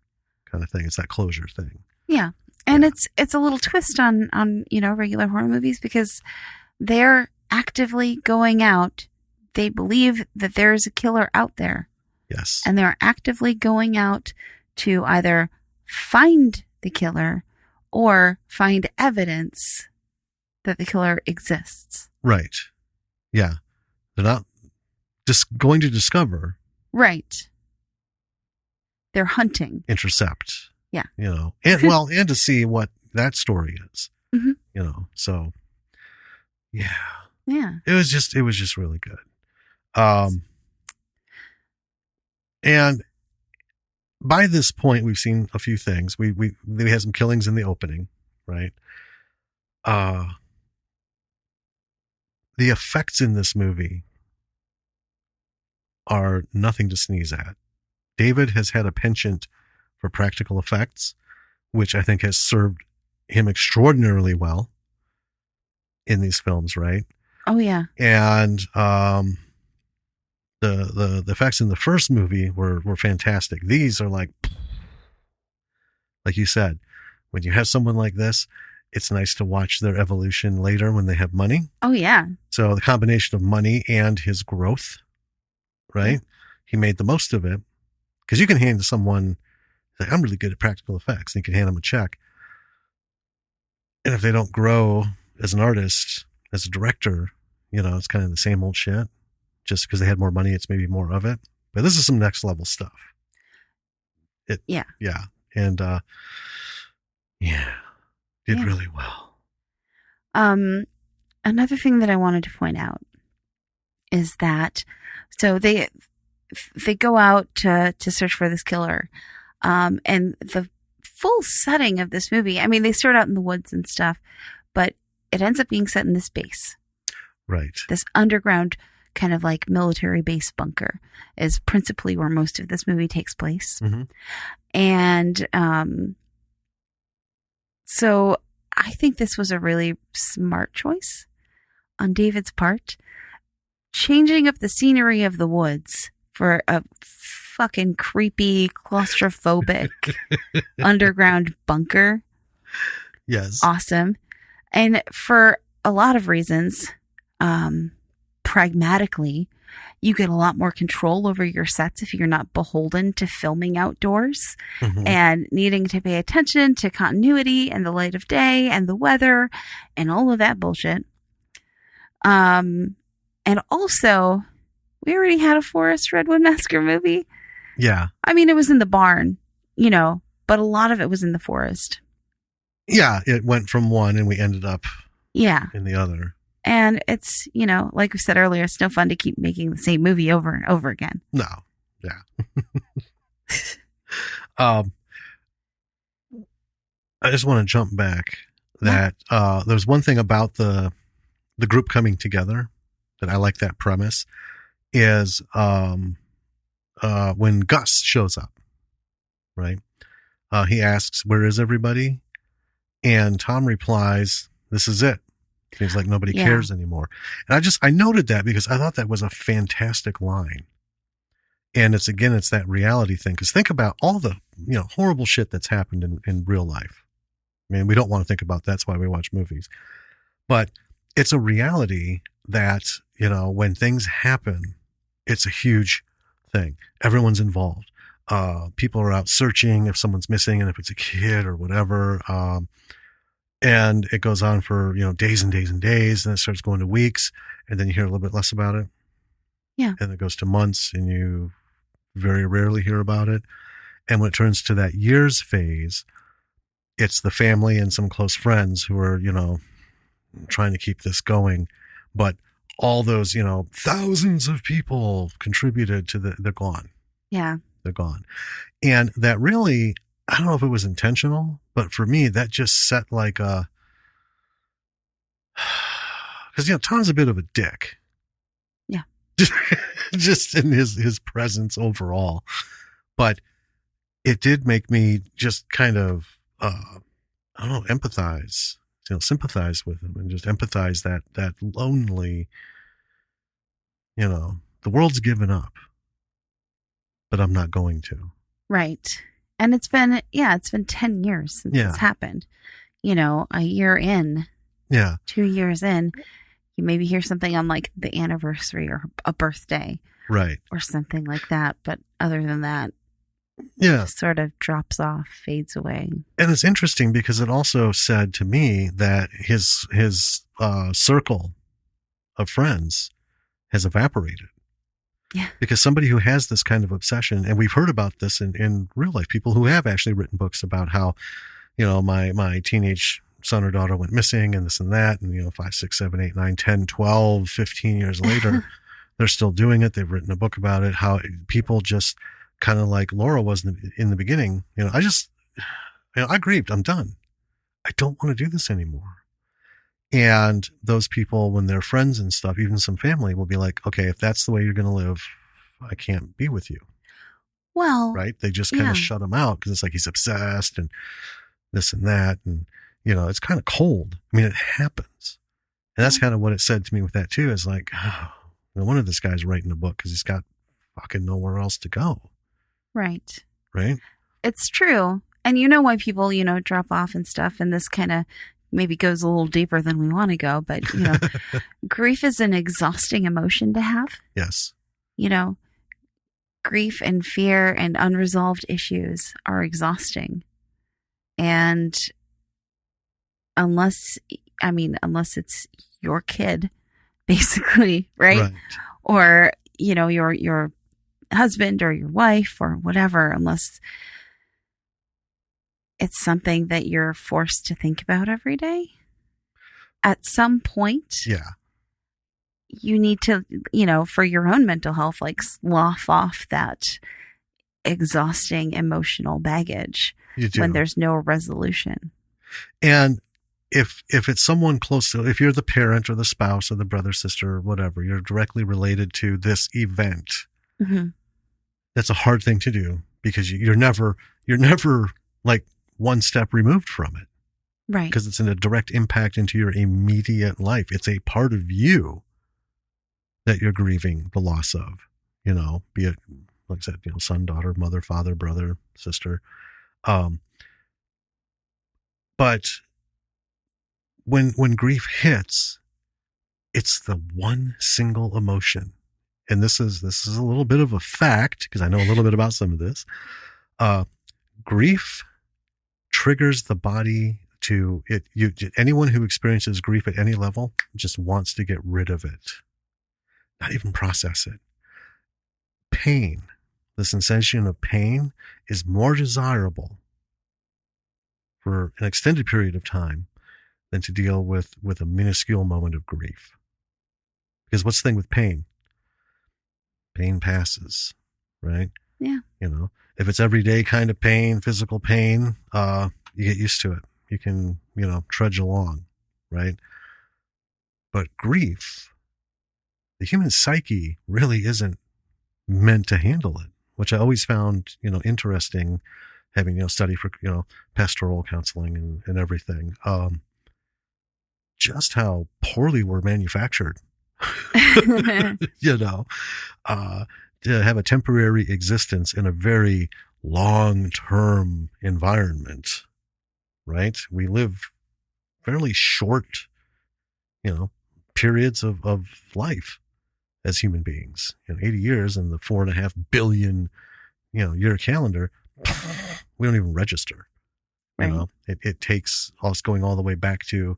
kind of thing. It's that closure thing. Yeah. And it's a little twist on regular horror movies because they're actively going out. They believe that there's a killer out there. Yes. And they're actively going out to either find the killer or find evidence that the killer exists. Right. Yeah. They're not just going to discover. Right. They're hunting. Intercept. Yeah. And to see what that story is. Mm-hmm. So yeah. Yeah. It was just really good. And by this point, we've seen a few things. We had some killings in the opening, right? The effects in this movie are nothing to sneeze at. David has had a penchant for practical effects, which I think has served him extraordinarily well in these films, right? Oh yeah. And the effects in the first movie were fantastic. These are like you said, when you have someone like this, it's nice to watch their evolution later when they have money. Oh yeah. So the combination of money and his growth, right? Yeah. He made the most of it, because you can hand to someone like, I'm really good at practical effects, and you can hand them a check. And if they don't grow as an artist, as a director, it's kind of the same old shit. Just because they had more money, it's maybe more of it. But this is some next level stuff. Yeah. Yeah. And, did really well. Another thing that I wanted to point out is that, so they go out to search for this killer. And the full setting of this movie, I mean, they start out in the woods and stuff, but it ends up being set in this base. Right. This underground kind of like military base bunker is principally where most of this movie takes place. Mm-hmm. And so I think this was a really smart choice on David's part. Changing up the scenery of the woods for a fucking creepy, claustrophobic underground bunker. Yes. Awesome. And for a lot of reasons, pragmatically, you get a lot more control over your sets if you're not beholden to filming outdoors and needing to pay attention to continuity and the light of day and the weather and all of that bullshit. And also, we already had a Forest Redwood Massacre movie. Yeah. I mean, it was in the barn, but a lot of it was in the forest. Yeah, it went from one and we ended up in the other. And it's, like we said earlier, it's no fun to keep making the same movie over and over again. No. Yeah. I just want to jump back that there's one thing about the group coming together that I like that premise is when Gus shows up, right? He asks, "Where is everybody?" And Tom replies, "This is it." Seems like nobody cares anymore. And I noted that because I thought that was a fantastic line. And it's that reality thing. Because think about all the, horrible shit that's happened in real life. I mean, we don't want to think about that's why we watch movies. But it's a reality that, when things happen, it's a huge thing. Everyone's involved. People are out searching if someone's missing and if it's a kid or whatever. And it goes on for, days and days and days, and it starts going to weeks, and then you hear a little bit less about it. Yeah. And it goes to months, and you very rarely hear about it. And when it turns to that years phase, it's the family and some close friends who are, trying to keep this going. But all those, thousands of people contributed to they're gone. Yeah. They're gone. And that really, I don't know if it was intentional, but for me, that just set like a, because, Tom's a bit of a dick. Yeah. Just in his presence overall. But it did make me just kind of, empathize, sympathize with him and just empathize that lonely, the world's given up, but I'm not going to. Right. And it's been 10 years since this happened. A year in. Yeah. 2 years in, you maybe hear something on like the anniversary or a birthday. Right. Or something like that. But other than that, it sort of drops off, fades away. And it's interesting because it also said to me that his circle of friends has evaporated. Yeah. Because somebody who has this kind of obsession, and we've heard about this in real life, people who have actually written books about how, my teenage son or daughter went missing and this and that. And, 5, 6, 7, 8, 9, 10, 12, 15 years later, they're still doing it. They've written a book about it, how people just kind of like Laura was in the beginning. I grieved. I'm done. I don't want to do this anymore. And those people, when they're friends and stuff, even some family will be like, okay, if that's the way you're going to live, I can't be with you. Well, right. They just kind of shut him out because it's like he's obsessed and this and that. And, it's kind of cold. I mean, it happens. And that's kind of what it said to me with that too, is like, oh, no wonder this guy's writing a book because he's got fucking nowhere else to go. Right. Right. It's true. And why people, drop off and stuff. And this kind of maybe goes a little deeper than we want to go. But, grief is an exhausting emotion to have. Yes. Grief and fear and unresolved issues are exhausting. And unless it's your kid, basically, right? Or, your husband or your wife or whatever, unless it's something that you're forced to think about every day. At some point, you need to, for your own mental health, like slough off that exhausting emotional baggage when there's no resolution. And if it's someone close to, if you're the parent or the spouse or the brother, sister, or whatever, you're directly related to this event. Mm-hmm. That's a hard thing to do because you're never like one step removed from it. Right. Because it's in a direct impact into your immediate life. It's a part of you that you're grieving the loss of, be it, like I said, son, daughter, mother, father, brother, sister. But when grief hits, it's the one single emotion. And this is a little bit of a fact because I know a little bit about some of this. Grief triggers the body to it. Anyone who experiences grief at any level just wants to get rid of it, not even process it. Pain, the sensation of pain, is more desirable for an extended period of time than to deal with a minuscule moment of grief. Because what's the thing with pain? Pain passes, right? Yeah. If it's everyday kind of pain, physical pain, you get used to it. You can, trudge along, right? But grief, the human psyche really isn't meant to handle it, which I always found, interesting, having, study for, pastoral counseling and everything. Just how poorly we're manufactured, to have a temporary existence in a very long-term environment, right? We live fairly short, periods of life as human beings. 80 years in the 4.5 billion, year calendar, we don't even register. Right. It takes us going all the way back to,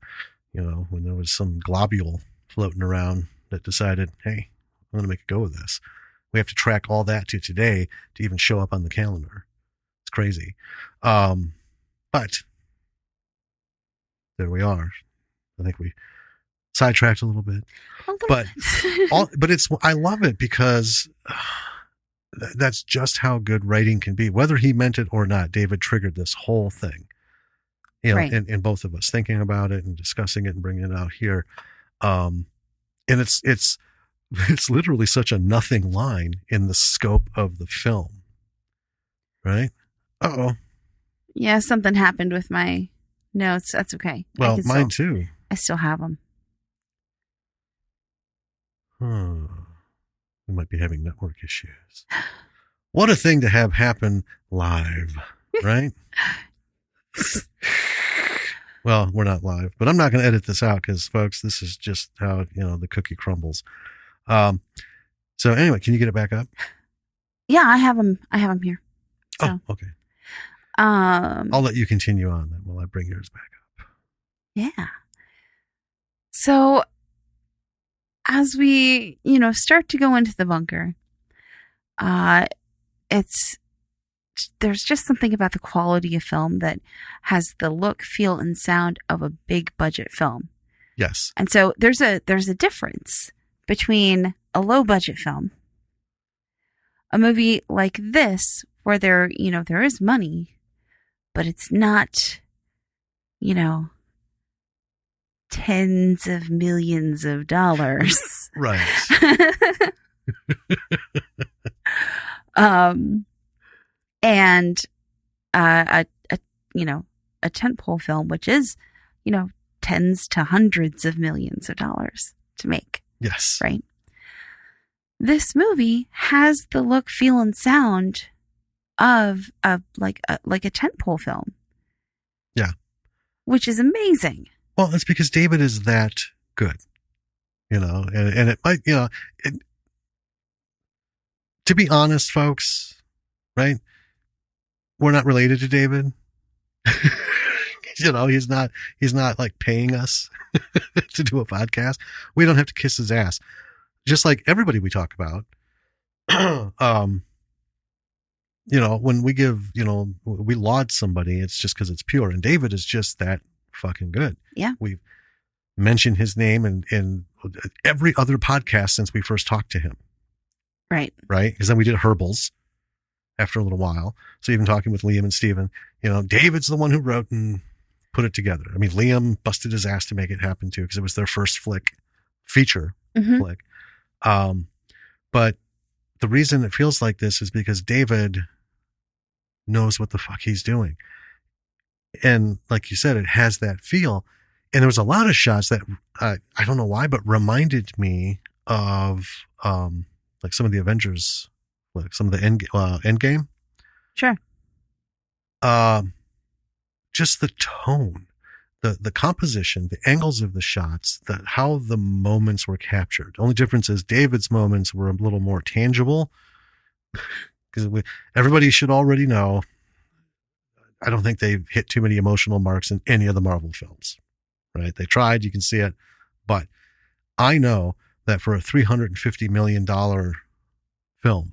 when there was some globule floating around that decided, hey, I'm going to make a go of this. We have to track all that to today to even show up on the calendar. It's crazy. But there we are. I think we sidetracked a little bit. But I love it because that's just how good writing can be. Whether he meant it or not, David triggered this whole thing. Right. in both of us thinking about it and discussing it and bringing it out here. And it's literally such a nothing line in the scope of the film. Right? Uh-oh. Yeah, something happened with my notes. That's okay. Well, mine too. I still have them. We might be having network issues. What a thing to have happen live, right? Well, we're not live, but I'm not going to edit this out because, folks, this is just how, the cookie crumbles. So anyway, can you get it back up? Yeah, I have them here. So. Oh, okay. I'll let you continue on then while I bring yours back up. Yeah. So as we, start to go into the bunker, there's just something about the quality of film that has the look, feel, and sound of a big budget film. Yes. And so there's a difference between a low budget film, a movie like this, where there is money, but it's not, tens of millions of dollars. Right. And a tentpole film, which is, tens to hundreds of millions of dollars to make. Yes. Right. This movie has the look, feel, and sound of like a tentpole film. Yeah. Which is amazing. Well, it's because David is that good, and it might, to be honest, folks, right? We're not related to David. He's not like paying us to do a podcast. We don't have to kiss his ass. Just like everybody we talk about. When we give, we laud somebody, it's just because it's pure. And David is just that fucking good. Yeah. We've mentioned his name in every other podcast since we first talked to him. Right. Right. Because then we did Herbals after a little while. So even talking with Liam and Steven, David's the one who wrote and put it together. I mean, Liam busted his ass to make it happen too, because it was their first feature flick. But the reason it feels like this is because David knows what the fuck he's doing. And like you said, it has that feel. And there was a lot of shots that I don't know why, but reminded me of like some of the Avengers, like some of the Endgame. Sure. Just the tone, the composition, the angles of the shots, how the moments were captured. The only difference is David's moments were a little more tangible. Because everybody should already know, I don't think they've hit too many emotional marks in any of the Marvel films. Right? They tried, you can see it. But I know that for a $350 million film,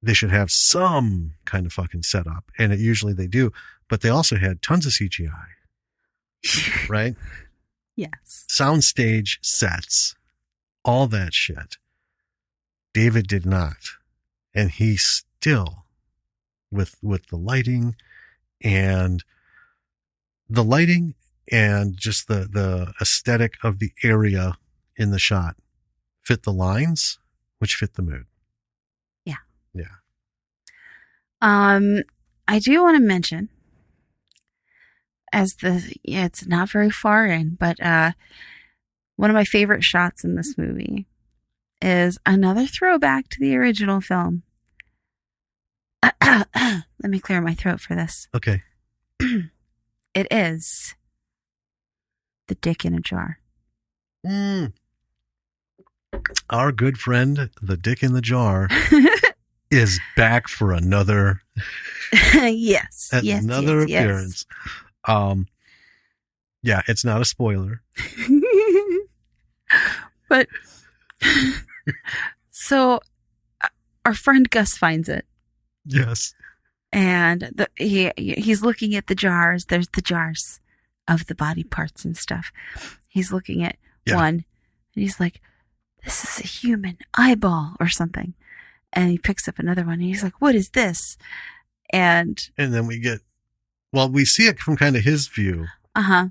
they should have some kind of fucking setup. And it usually they do. But they also had tons of CGI. Right? Yes. Soundstage sets. All that shit. David did not. And he still, with the lighting and just the aesthetic of the area in the shot fit the lines, which fit the mood. Yeah. Yeah. I do want to mention, it's not very far in, but one of my favorite shots in this movie is another throwback to the original film. Let me clear my throat for this. Okay. It is the dick in a jar. Our good friend, the dick in the jar, is back for another yes. appearance. Yeah, it's not a spoiler. But so our friend Gus finds it. Yes. And he's looking at the jars. There's the jars of the body parts and stuff. He's looking at one and he's like, this is a human eyeball or something. And he picks up another one and he's like, what is this? And then we see it from kind of his view. Uh-huh.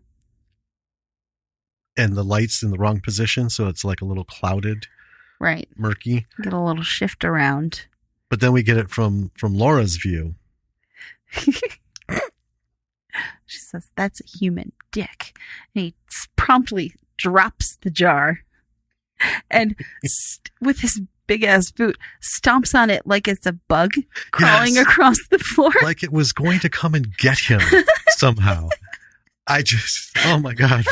And the light's in the wrong position, so it's like a little clouded. Right. Murky. Get a little shift around. But then we get it from Laura's view. She says, that's a human dick. And he promptly drops the jar and with his big ass boot stomps on it like it's a bug crawling across the floor. Like it was going to come and get him somehow. Oh my God.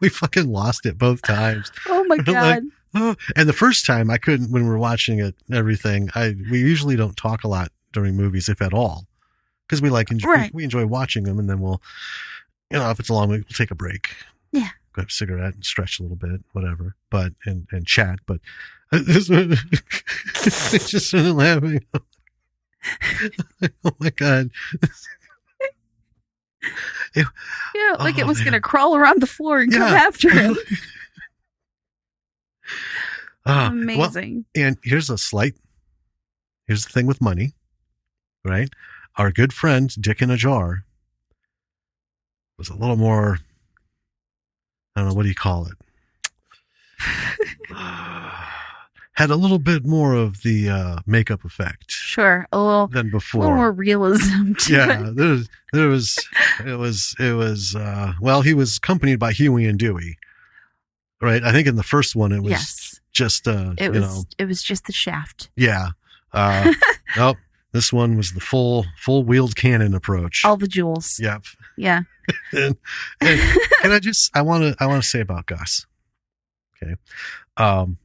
We fucking lost it both times. Oh my God. And the first time I couldn't, when we're watching it, everything, we usually don't talk a lot during movies, if at all. Because we enjoy watching them, and then we'll, if it's a long movie, we'll take a break. Yeah. Go have a cigarette and stretch a little bit, whatever. But, and chat. But this one, I just started laughing. Oh my God. It was going to crawl around the floor and come after him. Amazing. Well, and here's the thing with money, right? Our good friend, Dick in a Jar, was a little more, I don't know, what do you call it? Had a little bit more of the makeup effect. Sure. A little than before. A little more realism to it. He was accompanied by Huey and Dewey. Right. I think in the first one, it was just, it was just the shaft. Yeah. Nope. This one was the full wheeled cannon approach. All the jewels. Yep. Yeah. and I want to say about Gus. Okay.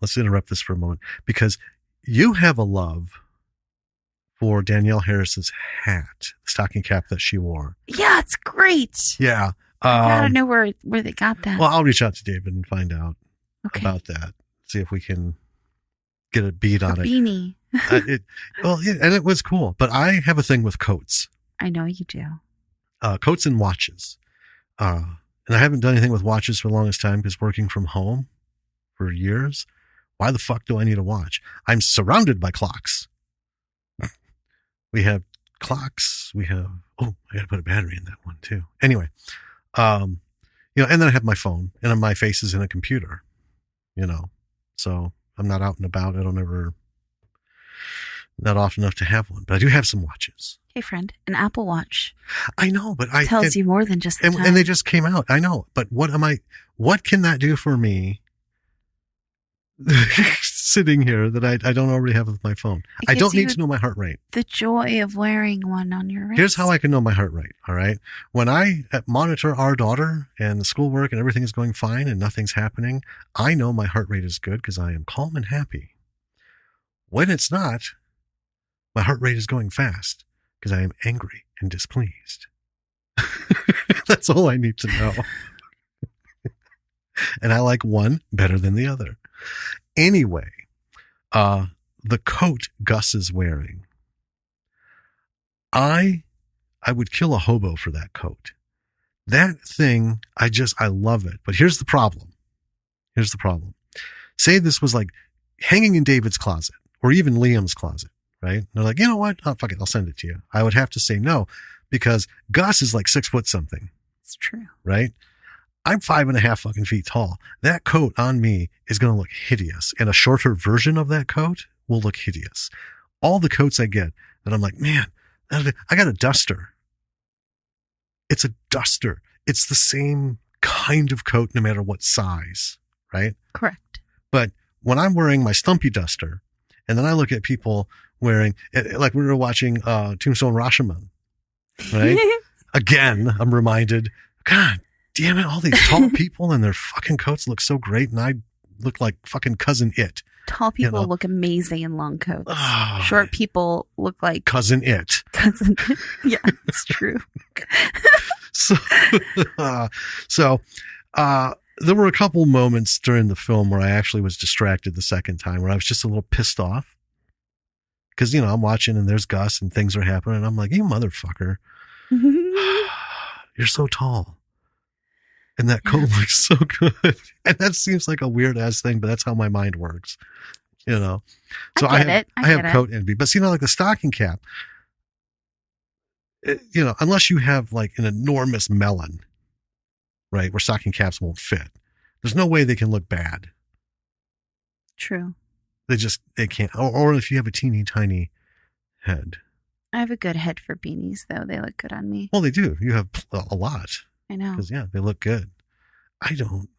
Let's interrupt this for a moment because you have a love for Danielle Harris's hat, the stocking cap that she wore. Yeah, it's great. Yeah. I gotta know where they got that. Well, I'll reach out to David and find out about that. See if we can get a bead on it. Beanie. And it was cool. But I have a thing with coats. I know you do. Coats and watches. And I haven't done anything with watches for the longest time because working from home for years. Why the fuck do I need a watch? I'm surrounded by clocks. We have clocks. I got to put a battery in that one too. Anyway, and then I have my phone and my face is in a computer, so I'm not out and about. Not often enough to have one, but I do have some watches. Hey friend, an Apple Watch. I know, but tells you more than just the time. And they just came out. I know, but what can that do for me? Sitting here that I don't already have with my phone. I don't need to know my heart rate. The joy of wearing one on your wrist. Here's how I can know my heart rate. All right. When I monitor our daughter and the schoolwork and everything is going fine and nothing's happening, I know my heart rate is good because I am calm and happy. When it's not, my heart rate is going fast because I am angry and displeased. That's all I need to know. And I like one better than the other. Anyway, the coat Gus is wearing, I would kill a hobo for that coat. That thing, I love it. But here's the problem. Say this was like hanging in David's closet or even Liam's closet, right? And they're like, you know what? Oh, fuck it. I'll send it to you. I would have to say no because Gus is like 6 foot something. It's true. Right? I'm 5.5 fucking feet tall. That coat on me is going to look hideous. And a shorter version of that coat will look hideous. All the coats I get that I'm like, man, I got a duster. It's a duster. It's the same kind of coat no matter what size, right? Correct. But when I'm wearing my Stumpy duster and then I look at people wearing, like we were watching Tombstone Rashomon, right? Again, I'm reminded, God, damn it, all these tall people and their fucking coats look so great, and I look like fucking Cousin It. Tall people look amazing in long coats. Oh, short people look like Cousin It. Yeah, it's true. So there were a couple moments during the film where I actually was distracted the second time, where I was just a little pissed off. Because, I'm watching and there's Gus and things are happening, and I'm like, you motherfucker. You're so tall. And that coat looks so good. And that seems like a weird ass thing, but that's how my mind works. So I have coat envy. But like the stocking cap, unless you have like an enormous melon, right, where stocking caps won't fit, there's no way they can look bad. True. They can't. Or if you have a teeny tiny head. I have a good head for beanies, though. They look good on me. Well, they do. You have a lot. I know. Because they look good. I don't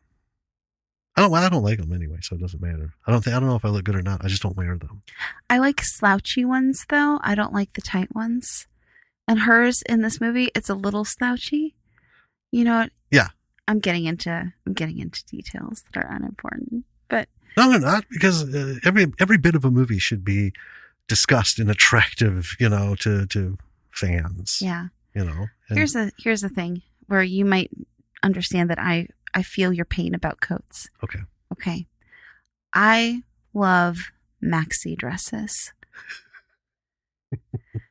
like them anyway, so it doesn't matter. I don't know if I look good or not. I just don't wear them. I like slouchy ones though. I don't like the tight ones. And hers in this movie, it's a little slouchy. You know what? Yeah. I'm getting into details that are unimportant. But no, they're not, because every bit of a movie should be discussed and attractive, to fans. Yeah. Here's the thing where you might understand that I feel your pain about coats. Okay. I love maxi dresses.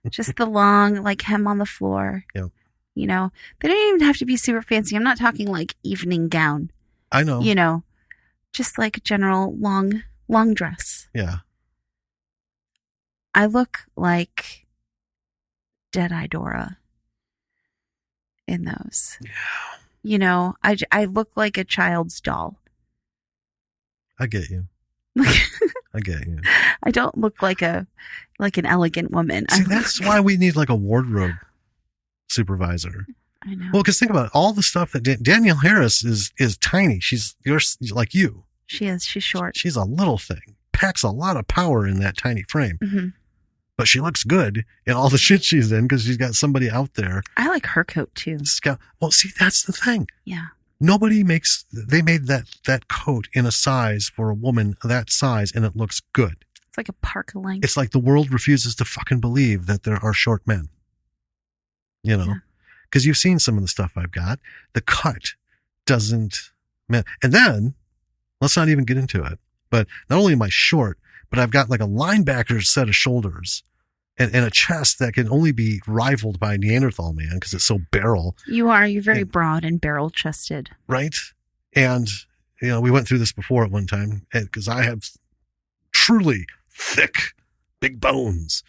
Just the long, like, hem on the floor. Yeah. They don't even have to be super fancy. I'm not talking like evening gown. I know. Just like a general long dress. Yeah. I look like Dead-Eye Dora in those. Yeah. I look like a child's doll. I get you. I get you. I don't look like an elegant woman. See, that's why we need like a wardrobe supervisor. I know. Well, because think about it, all the stuff that Danielle Harris is tiny. She's like you. She is. She's short. She's a little thing. Packs a lot of power in that tiny frame. Mm-hmm. But she looks good in all the shit she's in because she's got somebody out there. I like her coat too. Well, see, that's the thing. Yeah. They made that coat in a size for a woman that size, and it looks good. It's like a park length. It's like the world refuses to fucking believe that there are short men. You know? Because you've seen some of the stuff I've got. The cut doesn't... And then, let's not even get into it. But not only am I short, but I've got like a linebacker's set of shoulders and a chest that can only be rivaled by a Neanderthal man because it's so barrel. You're very broad and barrel chested. Right? And, you know, we went through this before at one time because I have truly thick, big bones.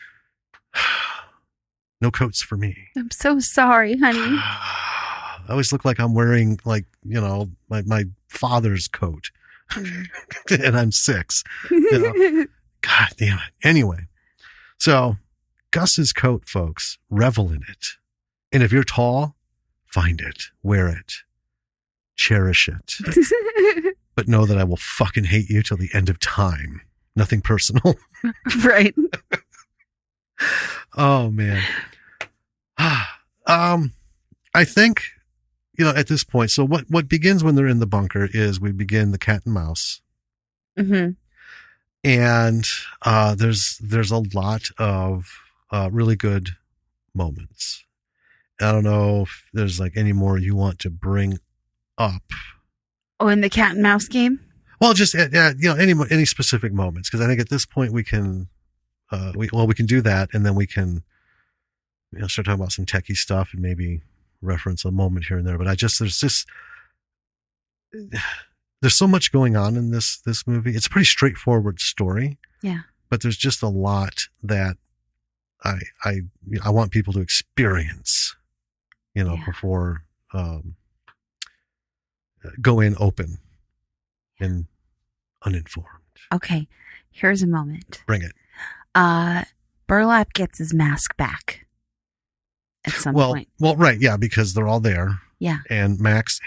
No coats for me. I'm so sorry, honey. I always look like I'm wearing like, you know, my father's coat. And I'm 6. You know? God damn it. Anyway, so Gus's coat, folks, revel in it. And if you're tall, find it, wear it, cherish it. But know that I will fucking hate you till the end of time. Nothing personal. Right. Oh, man. I think, you know, at this point, so what begins when they're in the bunker is we begin the cat and mouse. Mm-hmm. And there's a lot of really good moments. I don't know if there's like any more you want to bring up. Oh, in the cat and mouse game? Well, just you know, any specific moments, because I think at this point we can we can do that, and then we can, you know, start talking about some techie stuff and maybe reference a moment here and there. But there's so much going on in this movie. It's a pretty straightforward story. Yeah. But there's just a lot that I want people to experience, you know, before go in open and uninformed. Okay. Here's a moment. Bring it. Burlap gets his mask back at some point. Well, right. Yeah. Because they're all there. Yeah. And Max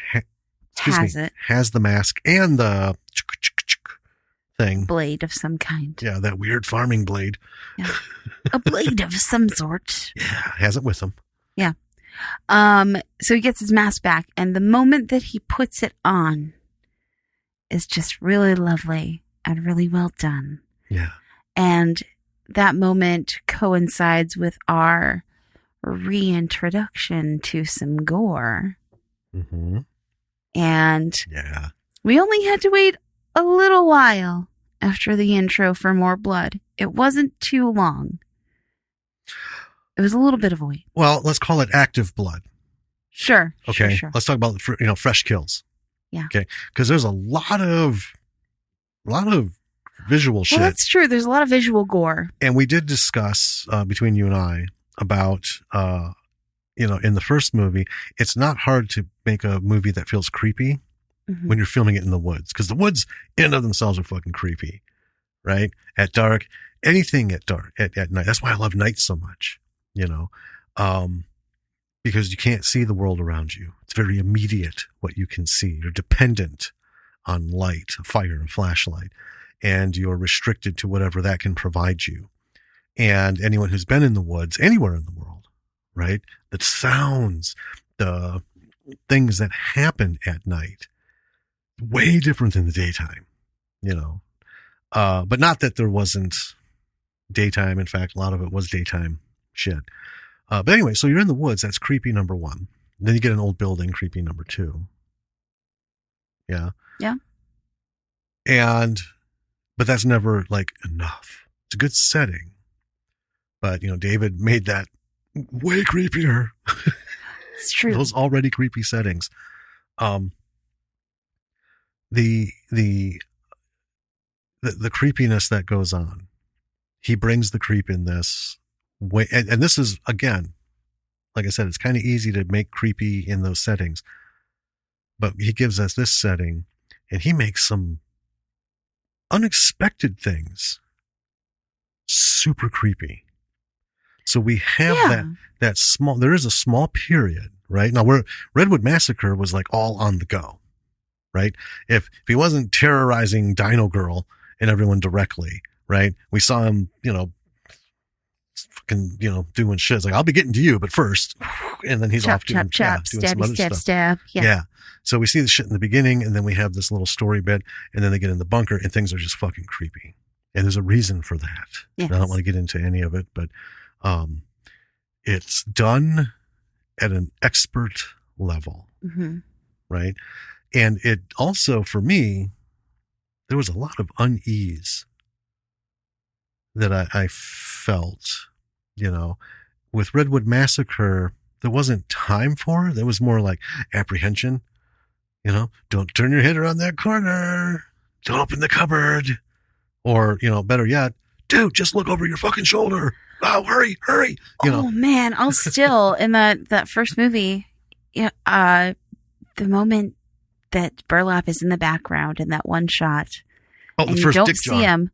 has the mask and the thing. Blade of some kind. Yeah. That weird farming blade. Yeah. A blade of some sort. Yeah. Has it with him. Yeah. So he gets his mask back, and the moment that he puts it on is just really lovely and really well done. Yeah. And that moment coincides with our reintroduction to some gore. Mm-hmm. And yeah, we only had to wait a little while after the intro for more blood. It wasn't too long. It was a little bit of a wait. Well, let's call it active blood. Sure. Okay. Sure. Let's talk about, you know, fresh kills. Yeah. Okay. Because there's a lot of visual shit. Well, that's true. There's a lot of visual gore. And we did discuss between you and I about, you know, in the first movie, it's not hard to make a movie that feels creepy when you're filming it in the woods, because the woods in and of themselves are fucking creepy, right? At dark, anything at dark, at night. That's why I love night so much, you know, because you can't see the world around you. It's very immediate what you can see. You're dependent on light, a fire, a flashlight, and you're restricted to whatever that can provide you. And anyone who's been in the woods, anywhere in the world, right? The sounds, the things that happen at night, way different than the daytime, you know. But not that there wasn't daytime. In fact, a lot of it was daytime shit. But anyway, so you're in the woods. That's creepy number 1. Then you get an old building, creepy number 2. Yeah. Yeah. But that's never like enough. It's a good setting. But, you know, David made that way creepier. It's true. Those already creepy settings. The creepiness that goes on. He brings the creep in this way. And this is, again, like I said, it's kind of easy to make creepy in those settings. But he gives us this setting, and he makes some unexpected things super creepy. So we have that small, there is a small period, right? Now Redwood Massacre was like all on the go, right? If he wasn't terrorizing Dino Girl and everyone directly, right? We saw him, you know, fucking, you know, doing shit. It's like, I'll be getting to you, but first, and then he's off doing some other stuff. Stab. Yeah. So we see the shit in the beginning, and then we have this little story bit, and then they get in the bunker, and things are just fucking creepy. And there's a reason for that. Yes. I don't want to get into any of it, but it's done at an expert level, right? And it also, for me, there was a lot of unease that I felt, with Redwood Massacre. There wasn't time for it. There was more like apprehension, don't turn your head around that corner. Don't open the cupboard. Or, better yet, dude, just look over your fucking shoulder. Oh, hurry. Oh, man. I'll still, in that first movie, the moment that Burlap is in the background in that one shot, and you don't see him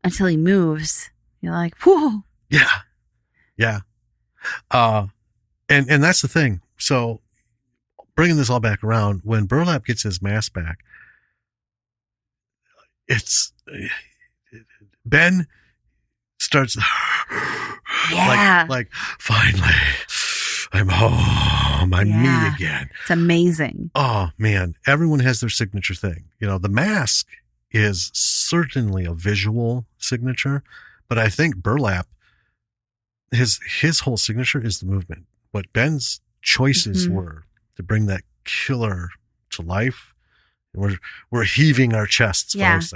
until he moves, you're like, whoa. Yeah. And that's the thing. So bringing this all back around, when Burlap gets his mask back, Ben starts like finally I'm home. I'm me again. It's amazing. Oh man, everyone has their signature thing. The mask is certainly a visual signature, but I think Burlap, his whole signature is the movement. What Ben's choices were to bring that killer to life. We're heaving our chests, folks.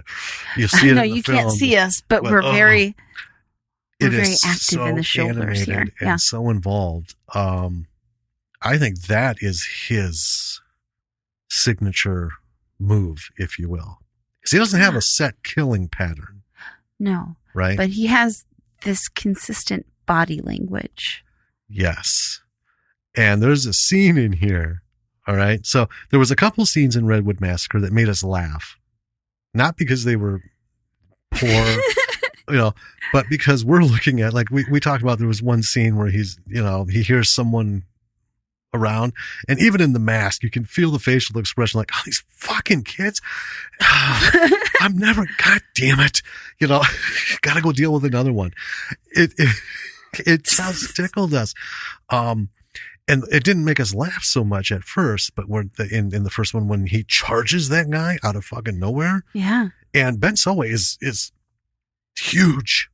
You see it. No, in the you film, can't see us, but we're very active so in the shoulders here. And so involved. I think that is his signature move, if you will, because he doesn't have a set killing pattern. No, right? But he has this consistent body language. Yes, and there's a scene in here. All right. So there was a couple scenes in Redwood Massacre that made us laugh, not because they were poor, but because we're looking at, like we talked about, there was one scene where he's, he hears someone around, and even in the mask, you can feel the facial expression like, oh, these fucking kids. I'm never, God damn it. Gotta go deal with another one. It sounds tickled us. And it didn't make us laugh so much at first, but in the first one, when he charges that guy out of fucking nowhere. Yeah. And Ben Selway is huge.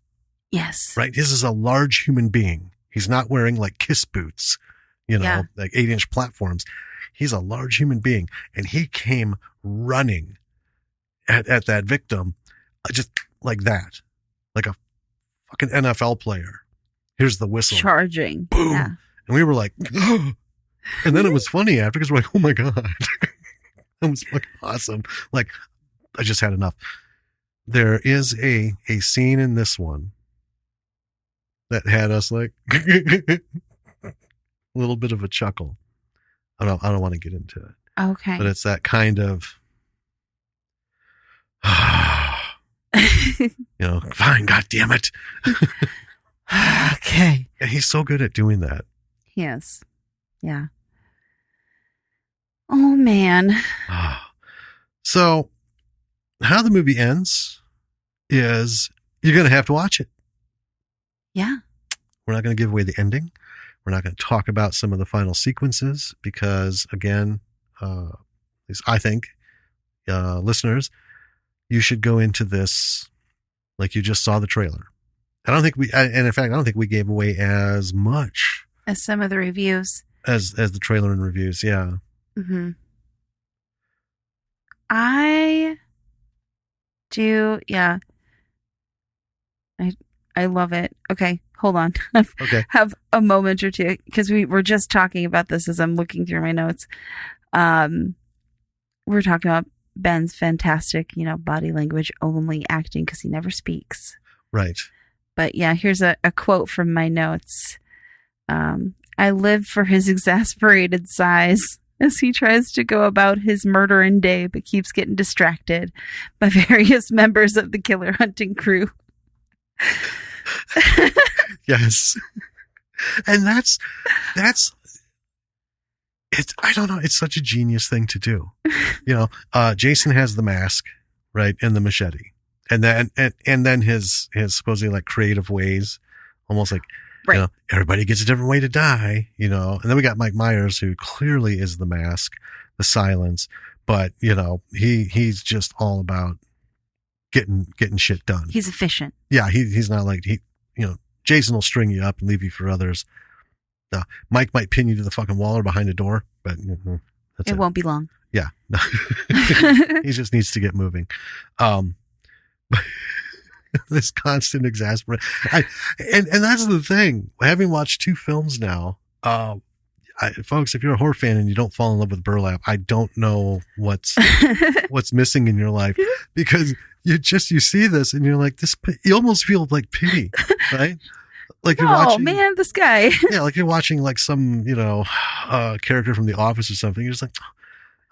Yes. Right? This is a large human being. He's not wearing like kiss boots, like 8-inch platforms. He's a large human being. And he came running at that victim just like that. Like a fucking NFL player. Here's the whistle. Charging. Boom. Yeah. And we were like, oh. And then it was funny after, because we're like, oh my God. That was fucking awesome. Like, I just had enough. There is a scene in this one that had us like a little bit of a chuckle. I don't want to get into it. Okay. But it's that kind of, fine, God damn it. Okay. And he's so good at doing that. Yes. Yeah. Oh, man. So how the movie ends is you're going to have to watch it. Yeah. We're not going to give away the ending. We're not going to talk about some of the final sequences because, again, at least I think, listeners, you should go into this like you just saw the trailer. And in fact, I don't think we gave away as much as some of the reviews, as the trailer and reviews. Yeah. Mm-hmm. I do. Yeah. I love it. Okay. Hold on. Okay. Have a moment or two, because we were just talking about this as I'm looking through my notes. We're talking about Ben's fantastic, body language only acting because he never speaks. Right. But yeah, here's a quote from my notes. I live for his exasperated sighs as he tries to go about his murdering day, but keeps getting distracted by various members of the killer hunting crew. Yes. And that's it's, I don't know. It's such a genius thing to do. Jason has the mask, right? And the machete. And then his supposedly like creative ways, almost like, right. Everybody gets a different way to die, and then we got Mike Myers, who clearly is the mask, the silence, but he's just all about getting shit done. He's efficient. Yeah, he's not like Jason will string you up and leave you for others. Mike might pin you to the fucking wall or behind a door, but that's It won't be long. Yeah. He just needs to get moving. This constant exasperation. And that's the thing. Having watched 2 films now, folks, if you're a horror fan and you don't fall in love with burlap, I don't know what's missing in your life, because you see this and you're like, you almost feel like pity, right? Like you're watching, man, this guy. Yeah, like you're watching like some, character from The Office or something. You're just like,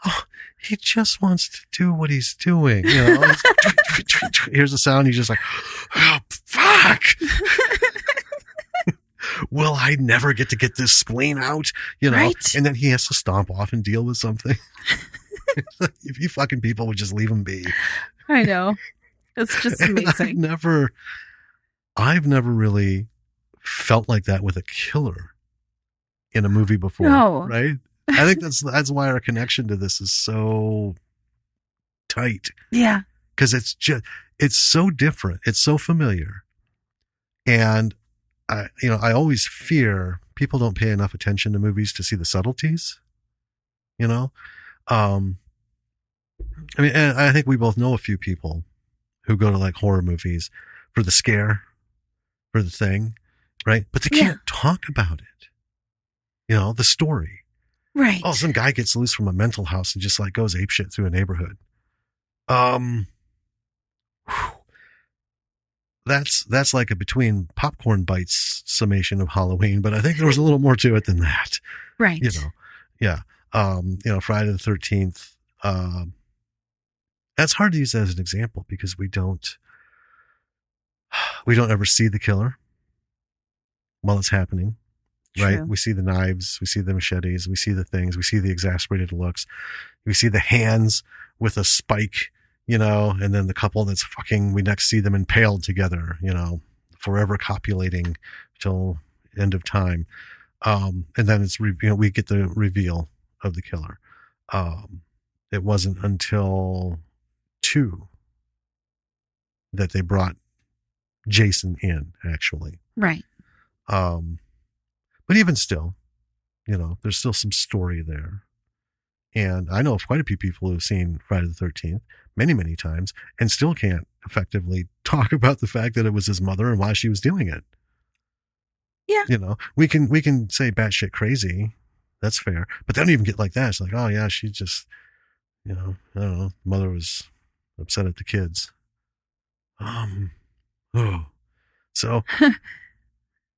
oh, he just wants to do what he's doing. Here's the sound. He's just like, oh, fuck. Will I never get this spleen out? Right? And then he has to stomp off and deal with something. If you fucking people would just leave him be. I know. It's just amazing. I've never really felt like that with a killer in a movie before. No. Right? I think that's why our connection to this is so tight. Yeah. Because it's so different. It's so familiar. And I always fear people don't pay enough attention to movies to see the subtleties, and I think we both know a few people who go to like horror movies for the scare, for the thing, right? But they can't talk about it. The story. Right. Oh, some guy gets loose from a mental house and just like goes apeshit through a neighborhood. That's like a between popcorn bites summation of Halloween, but I think there was a little more to it than that. Right. Yeah. Friday the 13th. That's hard to use as an example because we don't ever see the killer while it's happening. True. Right. We see the knives, we see the machetes, we see the things, we see the exasperated looks, we see the hands with a spike, and then the couple that's fucking, we next see them impaled together, forever copulating till end of time. And then it's, we get the reveal of the killer. It wasn't until 2 that they brought Jason in, actually. Right. But even still, there's still some story there. And I know of quite a few people who have seen Friday the 13th many, many times and still can't effectively talk about the fact that it was his mother and why she was doing it. Yeah. We can say batshit crazy. That's fair. But they don't even get like that. It's like, oh yeah, she just, I don't know. Mother was upset at the kids. So...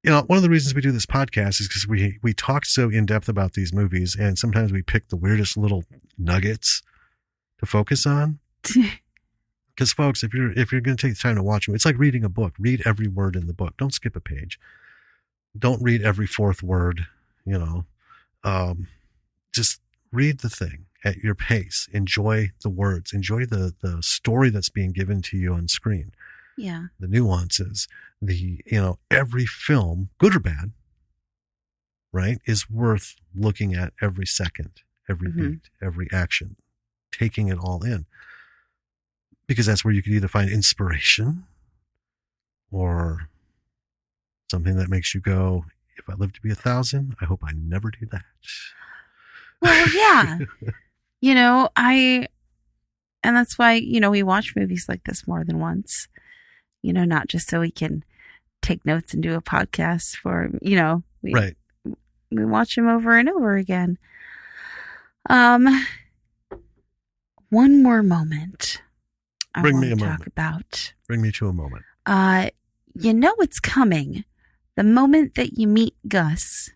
one of the reasons we do this podcast is because we talk so in depth about these movies, and sometimes we pick the weirdest little nuggets to focus on. Because folks, if you're going to take the time to watch them, it's like reading a book. Read every word in the book. Don't skip a page. Don't read every 4th word. Just read the thing at your pace. Enjoy the words. Enjoy the story that's being given to you on screen. Yeah. The nuances, every film, good or bad, right, is worth looking at every second, every beat, every action, taking it all in. Because that's where you can either find inspiration or something that makes you go, if I live to be 1,000, I hope I never do that. Well, yeah. And that's why, we watch movies like this more than once. Not just so we can take notes and do a podcast for, right. We watch them over and over again. One more moment. Bring me a moment. Talk about. Bring me to a moment. It's coming. The moment that you meet Gus,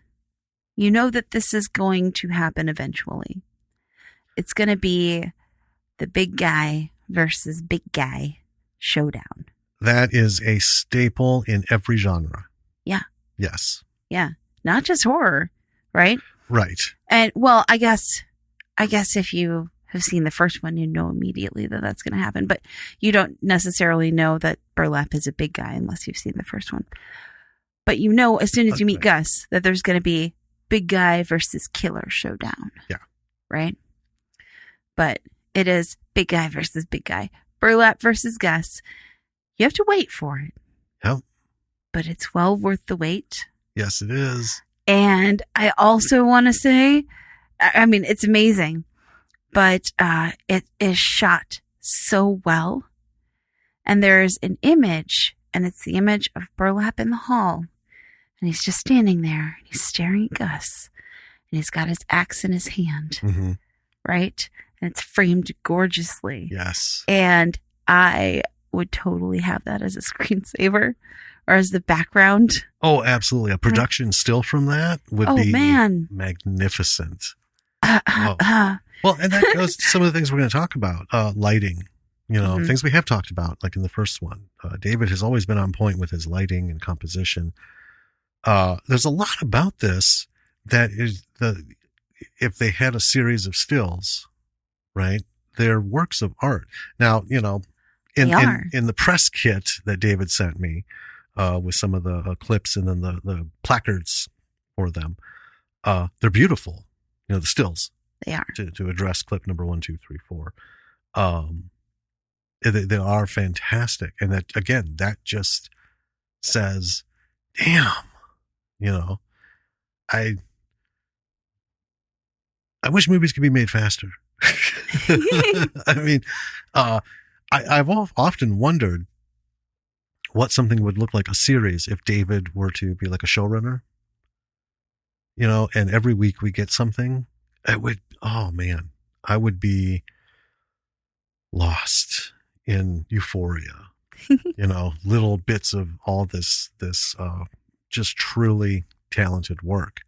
you know that this is going to happen eventually. It's going to be the big guy versus big guy showdown. That is a staple in every genre. Yeah. Yes. Yeah. Not just horror, right? Right. And well, I guess if you have seen the first one, you know immediately that that's going to happen, but you don't necessarily know that Burlap is a big guy unless you've seen the first one. But as soon as you meet Gus that there's going to be big guy versus killer showdown. Yeah. Right? But it is big guy versus big guy. Burlap versus Gus. You have to wait for it. Yep. But it's well worth the wait. Yes, it is. And I also want to say, I mean, it's amazing, but it is shot so well. And there's an image, and it's the image of Burlap in the hall. And he's just standing there, and he's staring at Gus. And he's got his axe in his hand, Mm-hmm. right? And it's framed gorgeously. Yes. And I would totally have that as a screensaver or as the background. Oh, absolutely. A production still from that would be magnificent. Well, and that goes to some of the things we're going to talk about. Lighting, things we have talked about, like in the first one. David has always been on point with his lighting and composition. There's a lot about this that is if they had a series of stills, right? They're works of art. Now, in the press kit that David sent me, with some of the clips and then the placards for them, they're beautiful. The stills. They are. To address clip number 1, 2, 3, 4. They are fantastic. And that just says, damn, I wish movies could be made faster. I mean, I've often wondered what something would look like a series if David were to be like a showrunner, and every week we get something. I would be lost in euphoria, little bits of all this just truly talented work.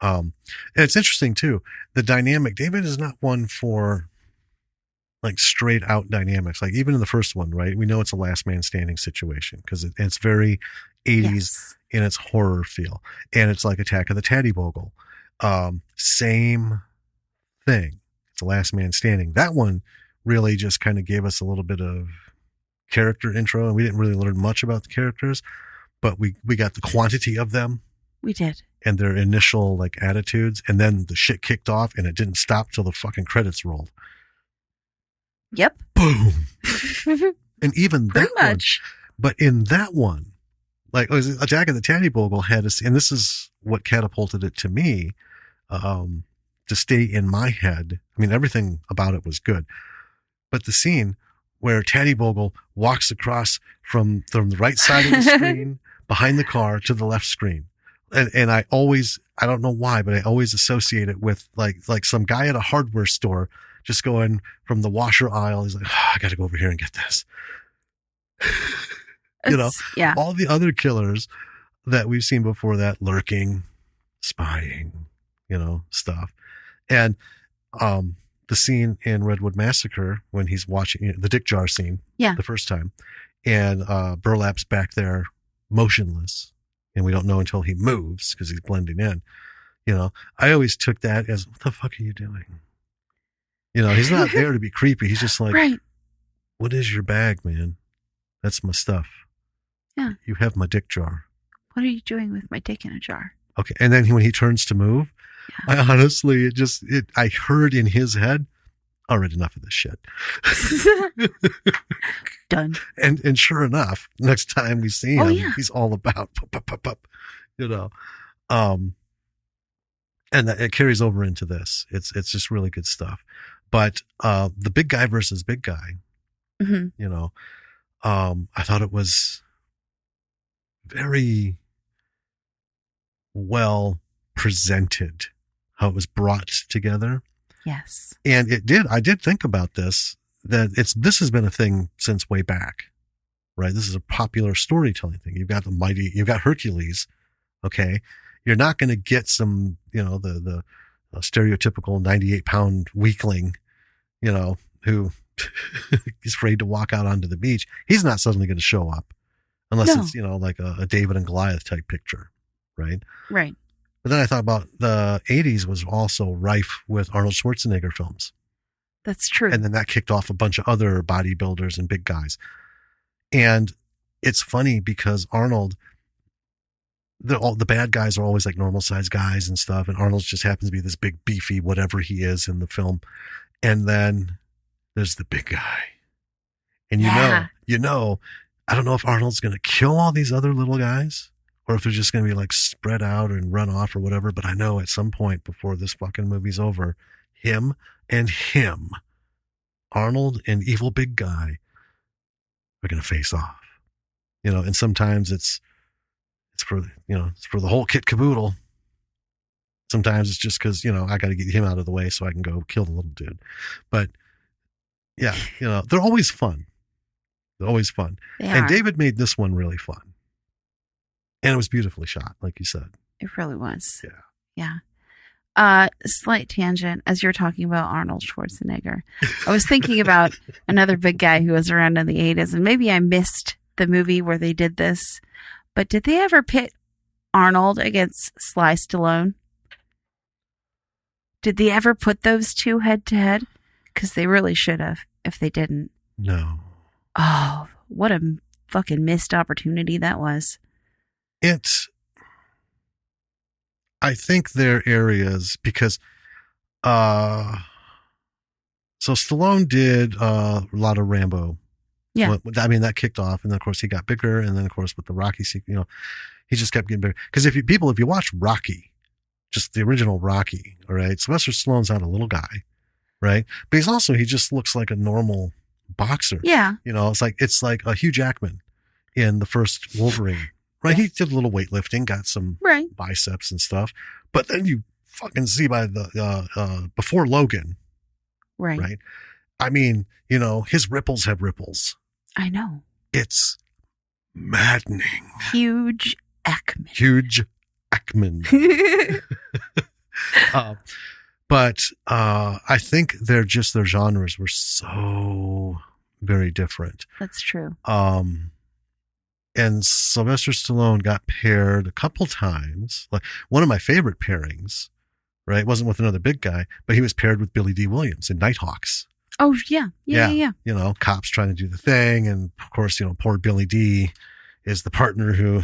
And it's interesting too, the dynamic. David is not one for like straight out dynamics. Like even in the first one, right? We know it's a last man standing situation because it's very 80s in its horror feel. And it's like Attack of the Taddybogle. Same thing. It's a last man standing. That one really just kind of gave us a little bit of character intro, and we didn't really learn much about the characters, but we got the quantity of them. We did. And their initial like attitudes, and then the shit kicked off and it didn't stop till the fucking credits rolled. Yep. Boom. And even Pretty that much. one, but in that one, like Attack of the Taddybogle had us, and this is what catapulted it to me, to stay in my head. I mean, everything about it was good, but the scene where Taddybogle walks across from the right side of the screen behind the car to the left screen. And I don't know why, but I always associate it with like some guy at a hardware store just going from the washer aisle. He's like, I got to go over here and get this. Yeah. All the other killers that we've seen before that, lurking, spying, stuff. And the scene in Redwood Massacre when he's watching the dick jar scene, the first time, and Burlap's back there motionless, and we don't know until he moves because he's blending in. I always took that as, what the fuck are you doing? He's not there to be creepy. He's just like, right. What is your bag, man? That's my stuff. Yeah. You have my dick jar. What are you doing with my dick in a jar? Okay. And then when he turns to move, I honestly, I heard in his head, all right, enough of this shit. Done. And sure enough, next time we see him, he's all about, and it carries over into this. It's just really good stuff. But the big guy versus big guy, I thought it was very well presented, how it was brought together. Yes. And I did think about this, that this has been a thing since way back, right? This is a popular storytelling thing. You've got you've got Hercules. Okay. You're not going to get some, the stereotypical 98-pound weakling, who is afraid to walk out onto the beach. He's not suddenly going to show up unless it's, like a David and Goliath type picture. Right. Right. But then I thought about the 80s was also rife with Arnold Schwarzenegger films. That's true. And then that kicked off a bunch of other bodybuilders and big guys. And it's funny because Arnold, the bad guys are always like normal sized guys and stuff. And Arnold just happens to be this big, beefy, whatever he is in the film. And then there's the big guy. And Yeah. I don't know if Arnold's going to kill all these other little guys or if they're just going to be like spread out and run off or whatever. But I know at some point before this fucking movie's over, him, Arnold and evil big guy are going to face off. And sometimes it's for the whole kit caboodle. Sometimes it's just because, I got to get him out of the way so I can go kill the little dude. But yeah, they're always fun. They're always fun. And David made this one really fun. And it was beautifully shot, like you said. It really was. Yeah. Yeah. Slight tangent. As you're talking about Arnold Schwarzenegger, I was thinking about another big guy who was around in the 80s, and maybe I missed the movie where they did this, but did they ever pit Arnold against Sly Stallone? Did they ever put those two head to head? Because they really should have if they didn't. No. Oh, what a fucking missed opportunity that was. I think there are areas because, so Stallone did a lot of Rambo. Yeah. I mean, that kicked off, and then of course he got bigger, and then of course with the Rocky, he just kept getting bigger. Because if you watch Rocky, just the original Rocky, all right, Sylvester Stallone's not a little guy, right? But he just looks like a normal boxer. Yeah. It's like a Hugh Jackman in the first Wolverine, right? He did a little weightlifting, got some biceps and stuff, but then you fucking see by the before Logan, right? I mean, his ripples have ripples. I know. It's maddening. Huge Ekman. But I think their genres were so very different. That's true. And Sylvester Stallone got paired a couple times. Like one of my favorite pairings, right, wasn't with another big guy, but he was paired with Billy D. Williams in Nighthawks. Oh, yeah. Cops trying to do the thing. And of course, poor Billy D is the partner who,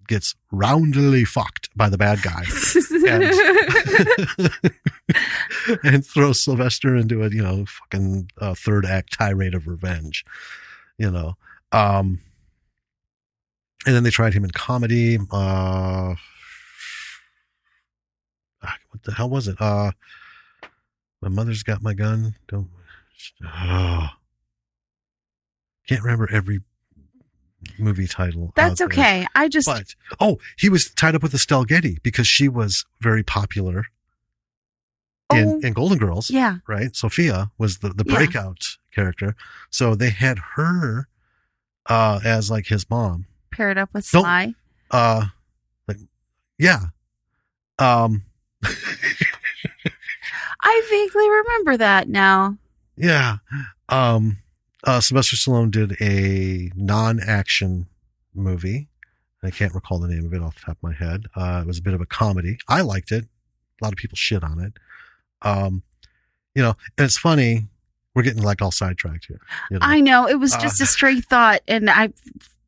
gets roundly fucked by the bad guy and throws Sylvester into a, fucking third act tirade of revenge, and then they tried him in comedy. What the hell was it? My Mother's Got My Gun. Can't remember every movie title. That's okay. He was tied up with Estelle Getty because she was very popular in Golden Girls. Yeah. Right. Sophia was the breakout character. So they had her as like his mom. Paired up with Sly. Yeah. I vaguely remember that now. Yeah. Sylvester Stallone did a non-action movie. I can't recall the name of it off the top of my head. It was a bit of a comedy. I liked it. A lot of people shit on it. And it's funny. We're getting like all sidetracked here. I know. It was just a stray thought. And I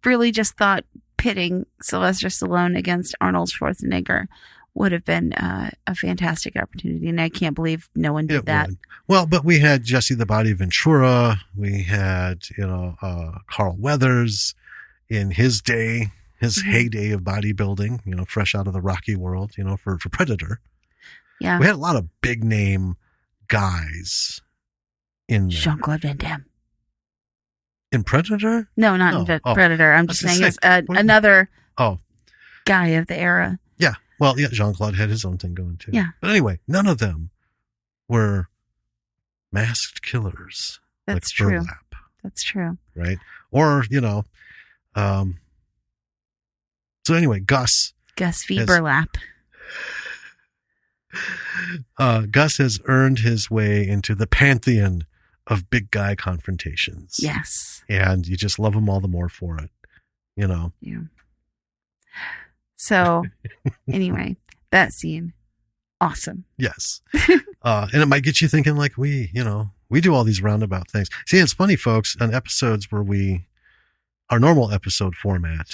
really just thought pitting Sylvester Stallone against Arnold Schwarzenegger would have been a fantastic opportunity. And I can't believe no one did that. Well, but we had Jesse the Body Ventura. We had, Carl Weathers in his day, his heyday of bodybuilding, fresh out of the Rocky world, for Predator. Yeah. We had a lot of big name guys in there. Jean-Claude Van Damme. In Predator? No, not in Predator. I'm just saying it's another guy of the era. Yeah. Well, yeah, Jean-Claude had his own thing going too. Yeah. But anyway, none of them were masked killers. That's like true. Burlap, That's true. right? Or, so anyway, Gus v. Burlap. Gus has earned his way into the pantheon of big guy confrontations. Yes. And you just love him all the more for it, Yeah. So anyway, that scene, awesome. Yes. And it might get you thinking like we do all these roundabout things. See, it's funny, folks, on episodes where our normal episode format,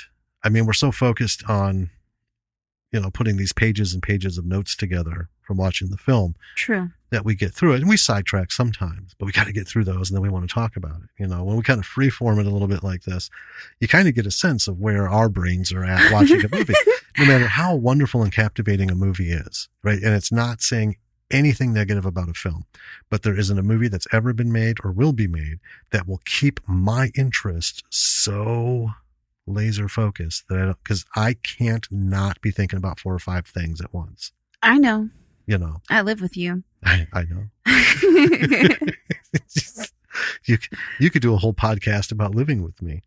I mean, we're so focused on putting these pages and pages of notes together from watching the film. True. That we get through it, and we sidetrack sometimes, but we got to get through those, and then we want to talk about it. When we kind of freeform it a little bit like this, you kind of get a sense of where our brains are at watching a movie, no matter how wonderful and captivating a movie is, right? And it's not saying anything negative about a film, but there isn't a movie that's ever been made or will be made that will keep my interest so laser focused that because I can't not be thinking about 4 or 5 things at once. I know. I live with you. I know. You could do a whole podcast about living with me.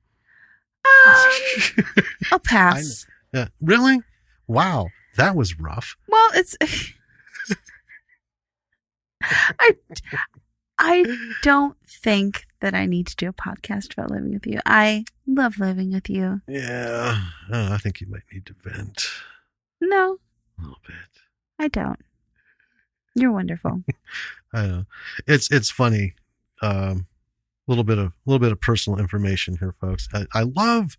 I'll pass. Really? Wow. That was rough. Well, it's... I don't think that I need to do a podcast about living with you. I love living with you. Yeah. I think you might need to vent. No. A little bit. I don't. You're wonderful. I know. It's funny. Little bit of personal information here, folks. I love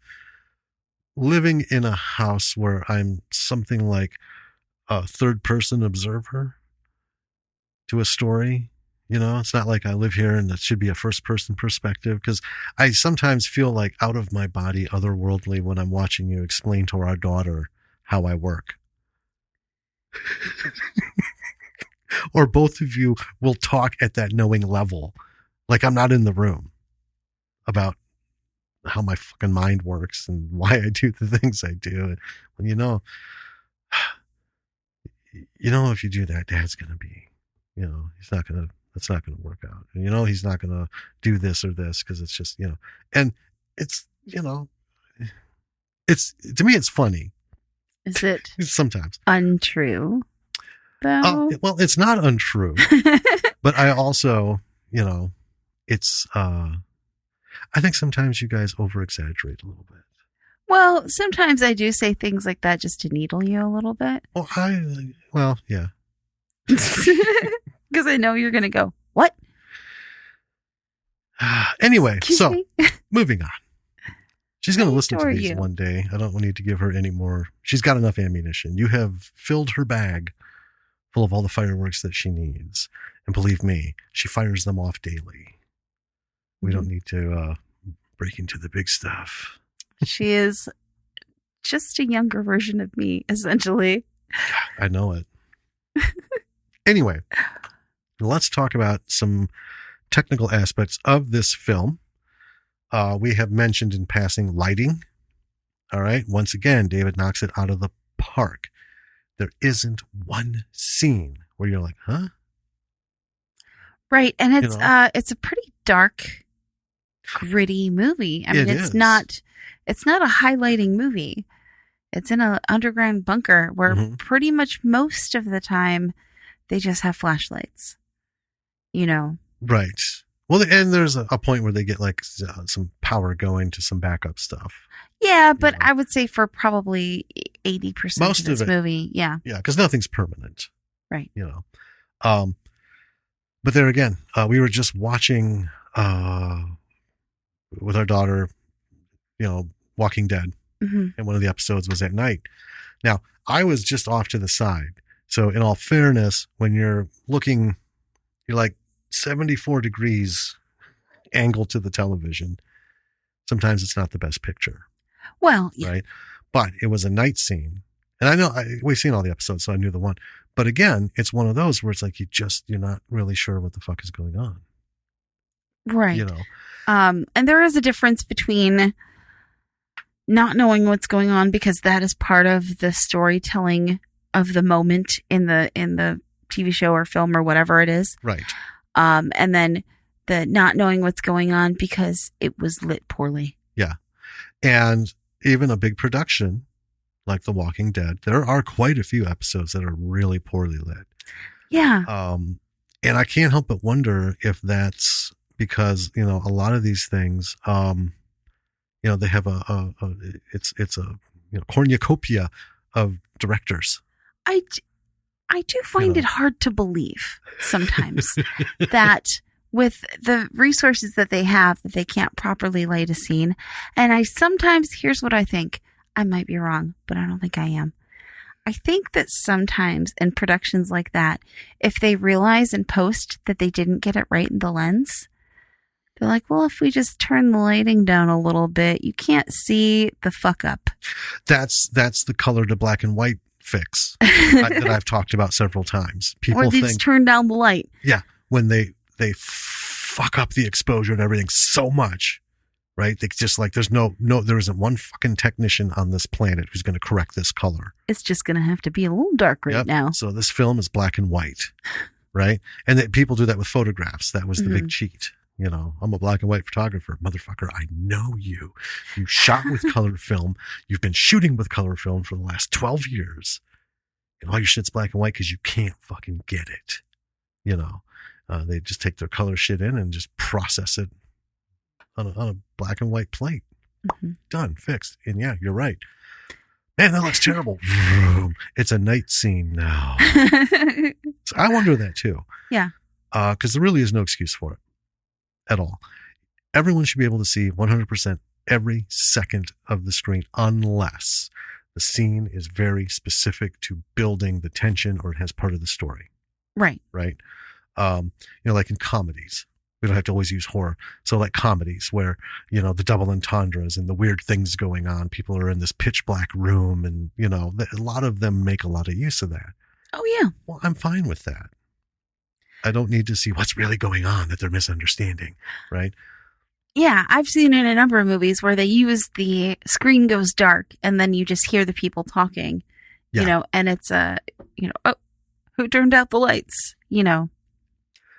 living in a house where I'm something like a third person observer to a story. It's not like I live here and it should be a first person perspective, because I sometimes feel like out of my body, otherworldly, when I'm watching you explain to our daughter how I work. Or both of you will talk at that knowing level, like I'm not in the room, about how my fucking mind works and why I do the things I do. And if you do that, Dad's going to be, that's not going to work out. And, he's not going to do this or this, because it's just, and it's, it's, to me, it's funny. Is it sometimes untrue? Well, it's not untrue, but I also, it's, I think sometimes you guys over exaggerate a little bit. Well, sometimes I do say things like that just to needle you a little bit. Well, yeah. Because I know you're going to go, what? Anyway, Excuse me? Moving on. She's going to listen to these one day. I don't need to give her any more. She's got enough ammunition. You have filled her bag full of all the fireworks that she needs. And believe me, she fires them off daily. We don't need to break into the big stuff. She is just a younger version of me, essentially. I know it. Anyway, let's talk about some technical aspects of this film. We have mentioned in passing lighting. All right. Once again, David knocks it out of the park. There isn't one scene where you're like, huh? Right. And it's a pretty dark, gritty movie. I mean, it's not a highlighting movie. It's in an underground bunker where pretty much most of the time they just have flashlights, Right. Well, and there's a point where they get like some power going to some backup stuff. Yeah, but I would say for probably 80% of this movie. Yeah. Yeah, because nothing's permanent. Right. But there again, we were just watching with our daughter, Walking Dead. And one of the episodes was at night. Now, I was just off to the side. So in all fairness, when you're looking, you're like 74 degrees angle to the television. Sometimes it's not the best picture. Well, yeah. Right. But it was a night scene. And I know we've seen all the episodes, so I knew the one. But again, it's one of those where it's like you're not really sure what the fuck is going on. Right. And there is a difference between not knowing what's going on, because that is part of the storytelling of the moment in the TV show or film or whatever it is. Right. And then the not knowing what's going on because it was lit poorly. Yeah. And even a big production like The Walking Dead, there are quite a few episodes that are really poorly lit. Yeah. And I can't help but wonder if that's because, a lot of these things, they have it's a cornucopia of directors. I do find it hard to believe sometimes that with the resources that they have, that they can't properly light a scene. And here's what I think. I might be wrong, but I don't think I am. I think that sometimes in productions like that, if they realize in post that they didn't get it right in the lens, they're like, well, if we just turn the lighting down a little bit, you can't see the fuck up. That's the color to black and white fix that I've talked about several times. People or they just turn down the light. Yeah, when they fuck up the exposure and everything so much, right? They just like there isn't one fucking technician on this planet who's going to correct this color. It's just going to have to be a little dark right now. So this film is black and white, right? And that people do that with photographs. That was the big cheat. You know, I'm a black and white photographer. Motherfucker, I know you. You shot with color film. You've been shooting with color film for the last 12 years. And all your shit's black and white because you can't fucking get it. You know, they just take their color shit in and just process it on a black and white plate. Done, fixed. And yeah, you're right. Man, that looks terrible. It's a night scene now. So I wonder that too. Yeah. Because there really is no excuse for it. At all. Everyone should be able to see 100% every second of the screen unless the scene is very specific to building the tension or it has part of the story. Right. Right. Like in comedies, we don't have to always use horror. So like comedies where, the double entendres and the weird things going on, people are in this pitch black room and, a lot of them make a lot of use of that. Oh, yeah. Well, I'm fine with that. I don't need to see what's really going on that they're misunderstanding, right? Yeah, I've seen in a number of movies where they use the screen goes dark and then you just hear the people talking, and it's oh, who turned out the lights,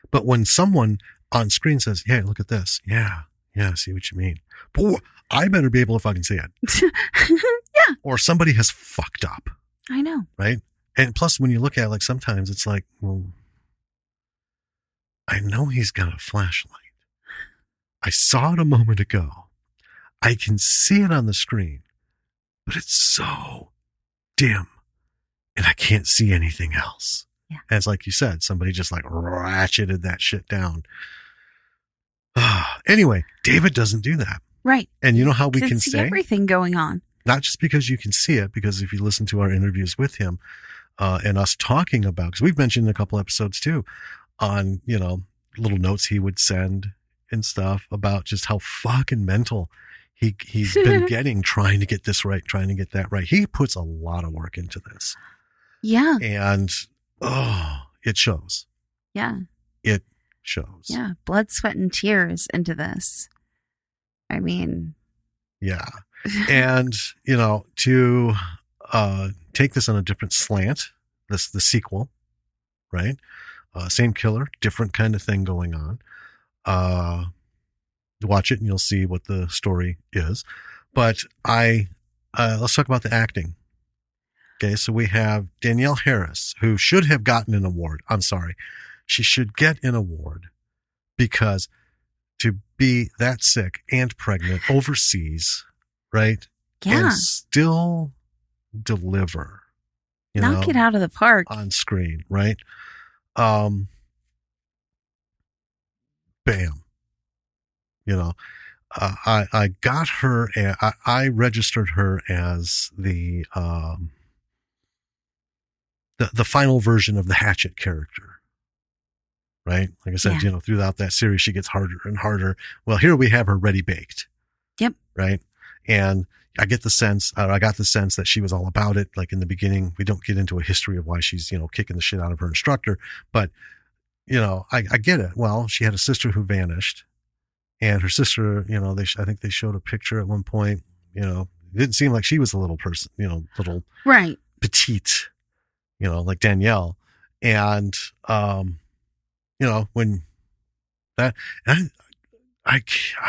But when someone on screen says, yeah, look at this. Yeah, I see what you mean. Boy, I better be able to fucking see it. Yeah. Or somebody has fucked up. I know. Right? And plus, when you look at it, like sometimes it's like, well, I know he's got a flashlight. I saw it a moment ago. I can see it on the screen, but it's so dim and I can't see anything else. Yeah. And it's like you said, somebody just like ratcheted that shit down. Anyway, David doesn't do that. Right. And you know how we can see say everything going on. Not just because you can see it, because if you listen to our interviews with him and us talking about, because we've mentioned in a couple episodes too, on, little notes he would send and stuff about just how fucking mental he's been getting, trying to get this right, trying to get that right. He puts a lot of work into this. Yeah. And, it shows. Yeah. It shows. Yeah. Blood, sweat, and tears into this. I mean. Yeah. And, to take this on a different slant, the sequel, right? Same killer, different kind of thing going on. Watch it and you'll see what the story is. But let's talk about the acting. Okay, so we have Danielle Harris, who should have gotten an award. I'm sorry. She should get an award because to be that sick and pregnant overseas, right? Yeah. And still deliver. Knock it out of the park. On screen, right? Bam. I got her, I registered her as the final version of the Hatchet character, right? Like I said, throughout that series, she gets harder and harder. Well, here we have her ready baked. Yep. Right. And I got the sense that she was all about it. Like in the beginning, we don't get into a history of why she's, kicking the shit out of her instructor, but I get it. Well, she had a sister who vanished and her sister, I think they showed a picture at one point, it didn't seem like she was a little person, little right. petite, like Danielle. And, when that, and I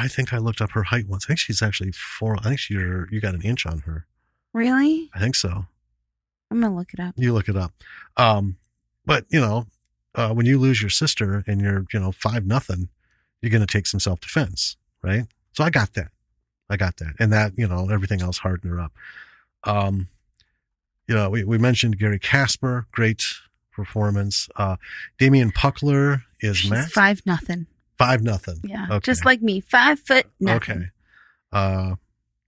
think I looked up her height once. I think she's actually you got an inch on her. Really? I think so. I'm going to look it up. You look it up. But when you lose your sister and you're, 5-0, you're going to take some self-defense, right? So I got that. And that, everything else hardened her up. We mentioned Gary Casper, great performance. Damian Puckler is Matt. 5-0. 5-0. Yeah. Okay. Just like me, 5 foot nothing. Okay.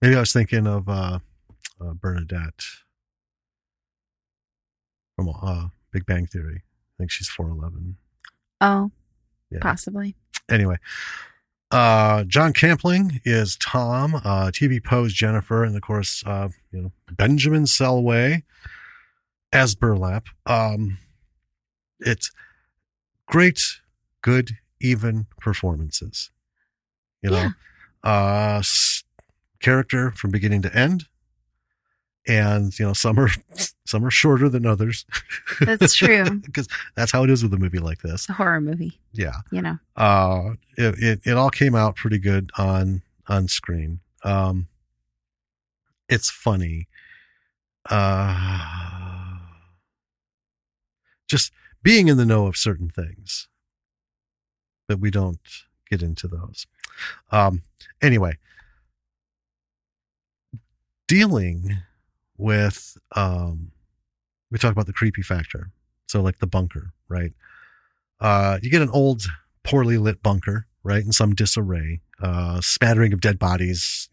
Maybe I was thinking of Bernadette. from Big Bang Theory. I think she's 4'11". Oh, Yeah. possibly. Anyway, John Campling is Tom. TV Poe's Jennifer, and of course, Benjamin Selway as Burlap. It's great, good, even performances. Character from beginning to end. And some are shorter than others. That's true. Because that's how it is with a movie like this. It's a horror movie. Yeah. It all came out pretty good on screen. It's funny. Just being in the know of certain things, but we don't get into those. Anyway, dealing with we talk about the creepy factor, so like the bunker, right? You get an old poorly lit bunker, right, in some disarray, smattering of dead bodies,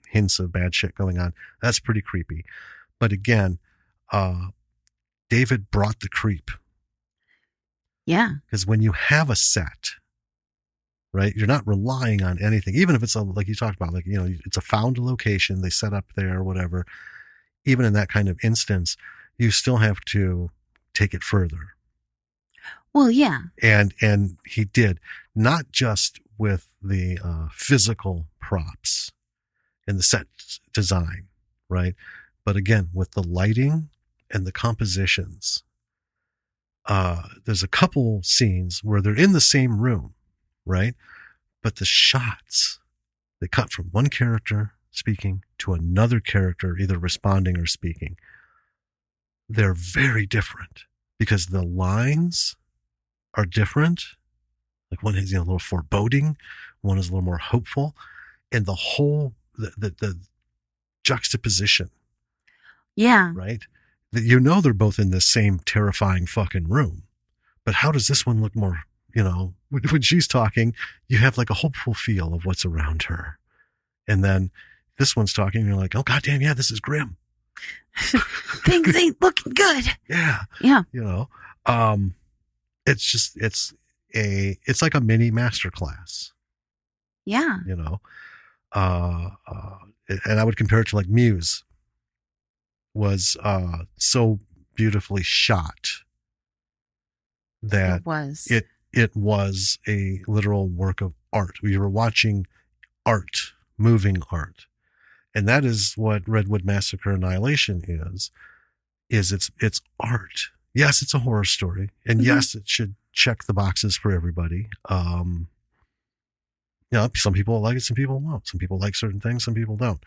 hints of bad shit going on. That's pretty creepy. But again, David brought the creep. Yeah, because when you have a set, right, you're not relying on anything, even if it's like you talked about, like it's a found location, they set up there or whatever. Even in that kind of instance, you still have to take it further. Well, yeah. And he did, not just with the physical props and the set design, right? But again, with the lighting and the compositions. There's a couple scenes where they're in the same room, right? But the shots, they cut from one character speaking to another character, either responding or speaking. They're very different because the lines are different. Like one is a little foreboding, one is a little more hopeful, and the whole the juxtaposition. Yeah. Right? They're both in this same terrifying fucking room, but how does this one look more? When she's talking, you have like a hopeful feel of what's around her, and then this one's talking, and you're like, oh goddamn, yeah, this is grim. Things ain't looking good. Yeah. It's like a mini masterclass. Yeah. And I would compare it to like Muse was so beautifully shot that it was a literal work of art. We were watching art, moving art. And that is what Redwood Massacre Annihilation is it's art. Yes, it's a horror story. And yes, it should check the boxes for everybody. Some people like it, some people won't. Some people like certain things, some people don't.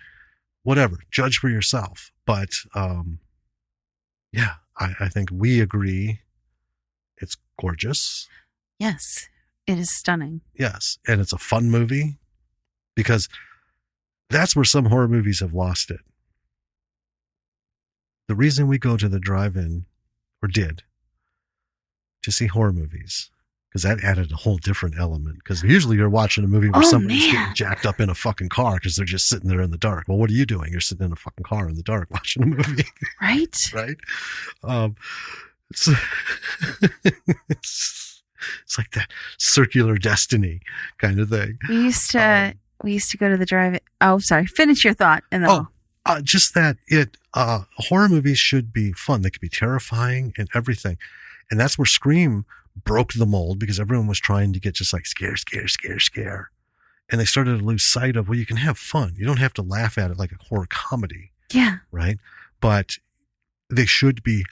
Whatever. Judge for yourself. But I think we agree it's gorgeous. Yes, it is stunning. Yes, and it's a fun movie because that's where some horror movies have lost it. The reason we go to the drive-in, or did, to see horror movies, because that added a whole different element. Because usually you're watching a movie where somebody's getting jacked up in a fucking car because they're just sitting there in the dark. Well, what are you doing? You're sitting in a fucking car in the dark watching a movie. Right? Right? It's like that circular destiny kind of thing. We used to go to the drive-in. Oh, sorry. Finish your thought. And then just that horror movies should be fun. They could be terrifying and everything. And that's where Scream broke the mold because everyone was trying to get just like scare. And they started to lose sight of, well, you can have fun. You don't have to laugh at it like a horror comedy. Yeah. Right? But they should be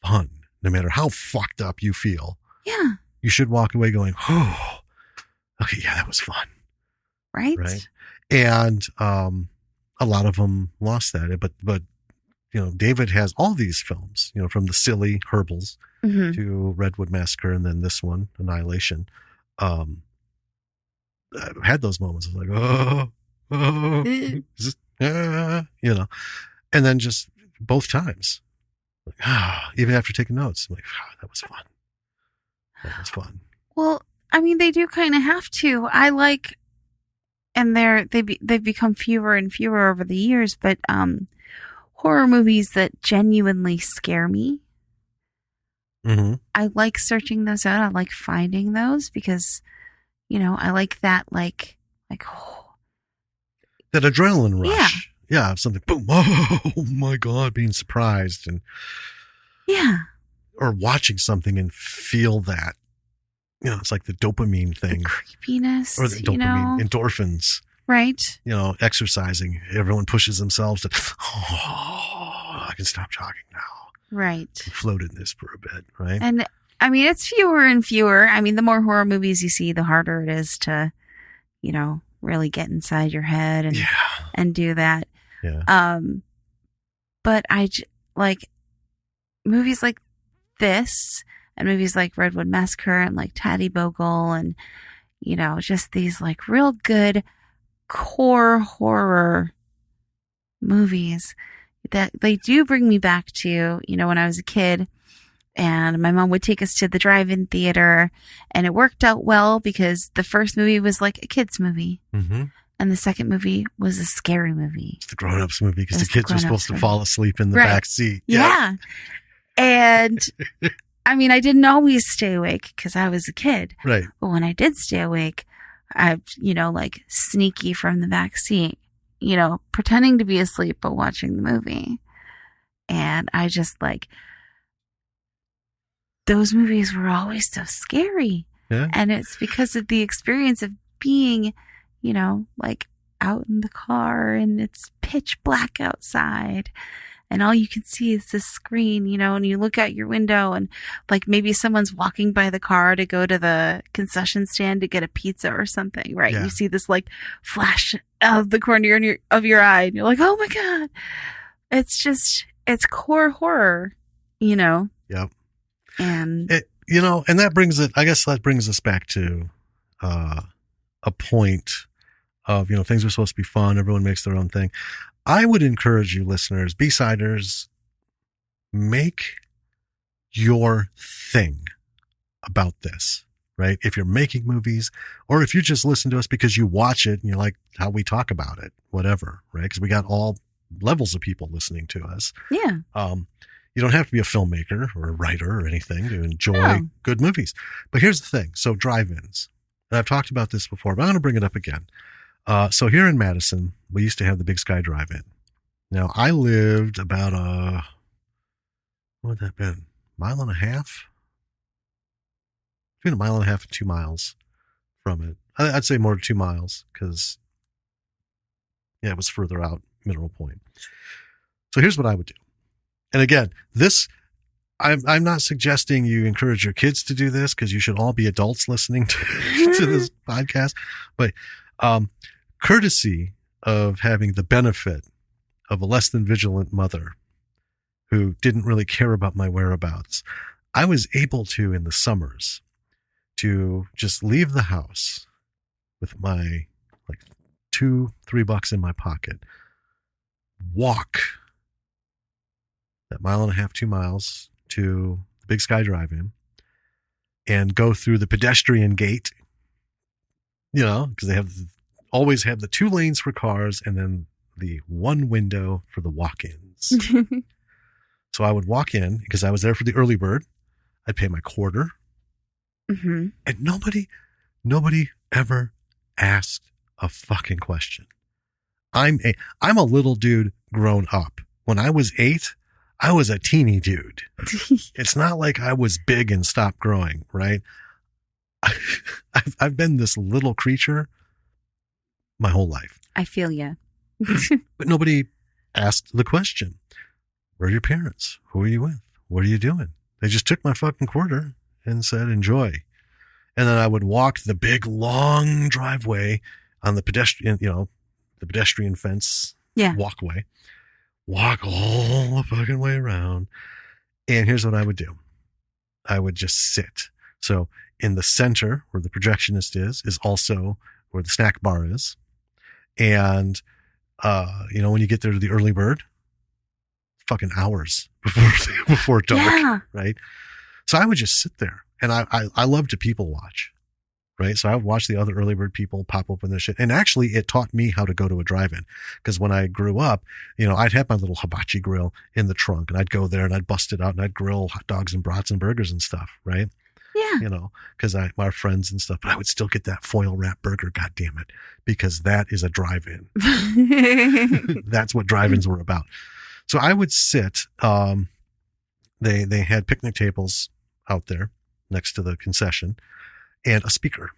fun, no matter how fucked up you feel. Yeah. You should walk away going, oh, okay, yeah, that was fun. Right. And a lot of them lost that. But David has all these films, from the silly Herbals to Redwood Massacre and then this one, Annihilation. I had those moments of like, is this, and then just both times, like, even after taking notes, I'm like, that was fun. That was fun. Well, I mean, they do kind of have to. I like, and they've become fewer and fewer over the years, but horror movies that genuinely scare me Mm-hmm. I like searching those out. I like finding those because, I like that, That adrenaline rush. Yeah. Something, boom. Oh my God, being surprised or watching something and feel that. It's like the dopamine thing. The creepiness. Or the dopamine, endorphins. Right. Exercising. Everyone pushes themselves to, I can stop jogging now. Right. Float in this for a bit, right? And it's fewer and fewer. The more horror movies you see, the harder it is to, really get inside your head and do that. Yeah. But like movies like this and movies like Redwood Massacre and like Taddy Bogle and, just these like real good core horror movies that they do bring me back to, when I was a kid and my mom would take us to the drive-in theater and it worked out well because the first movie was like a kid's movie. Mm-hmm. And the second movie was a scary movie. It's the grown-ups movie because the kids were supposed to fall asleep in the back seat. Yeah. And I didn't always stay awake because I was a kid. Right. But when I did stay awake, I, like sneaky from the back seat, pretending to be asleep but watching the movie. And I just those movies were always so scary. Yeah. And it's because of the experience of being, out in the car and it's pitch black outside and all you can see is this screen, and you look out your window and maybe someone's walking by the car to go to the concession stand to get a pizza or something, right? Yeah. You see this flash out of the corner of your eye and you're like, oh my God. It's core horror, Yep. And and that brings us back to a point of, things are supposed to be fun. Everyone makes their own thing. I would encourage you listeners, B-siders, make your thing about this, right? If you're making movies or if you just listen to us because you watch it and you like how we talk about it, whatever, right? Because we got all levels of people listening to us. Yeah. You don't have to be a filmmaker or a writer or anything to enjoy good movies. But here's the thing. So drive-ins. And I've talked about this before, but I'm going to bring it up again. So here in Madison, we used to have the Big Sky Drive-In. Now, I lived about what would that been? Mile and a half? Between a mile and a half and 2 miles from it. I'd say more than 2 miles because, it was further out, Mineral Point. So here's what I would do. And again, I'm not suggesting you encourage your kids to do this because you should all be adults listening to this podcast. But courtesy of having the benefit of a less than vigilant mother who didn't really care about my whereabouts, I was able to, in the summers, to just leave the house with my $2-3 in my pocket, walk that mile and a half, 2 miles to the Big Sky Drive-In and go through the pedestrian gate, because they always have the 2 lanes for cars and then the 1 window for the walk-ins. So I would walk in because I was there for the early bird. I'd pay my quarter. Mm-hmm. And nobody ever asked a fucking question. I'm a little dude grown up. When I was 8, I was a teeny dude. It's not like I was big and stopped growing, right? I've been this little creature my whole life. I feel ya. But nobody asked the question. Where are your parents? Who are you with? What are you doing? They just took my fucking quarter and said, enjoy. And then I would walk the big, long driveway on the pedestrian, the pedestrian fence walkway. Walk all the fucking way around. And here's what I would do. I would just sit. So in the center where the projectionist is also where the snack bar is. And, when you get there to the early bird, fucking hours before dark, right? So I would just sit there and I love to people watch, right? So I would watch the other early bird people pop open their shit. And actually, it taught me how to go to a drive-in. Because when I grew up, I'd have my little hibachi grill in the trunk, and I'd go there and I'd bust it out and I'd grill hot dogs and brats and burgers and stuff, right? Yeah. Because my friends and stuff, but I would still get that foil wrap burger, God damn it, because that is a drive-in. That's what drive-ins were about. So I would sit, they had picnic tables out there next to the concession and a speaker,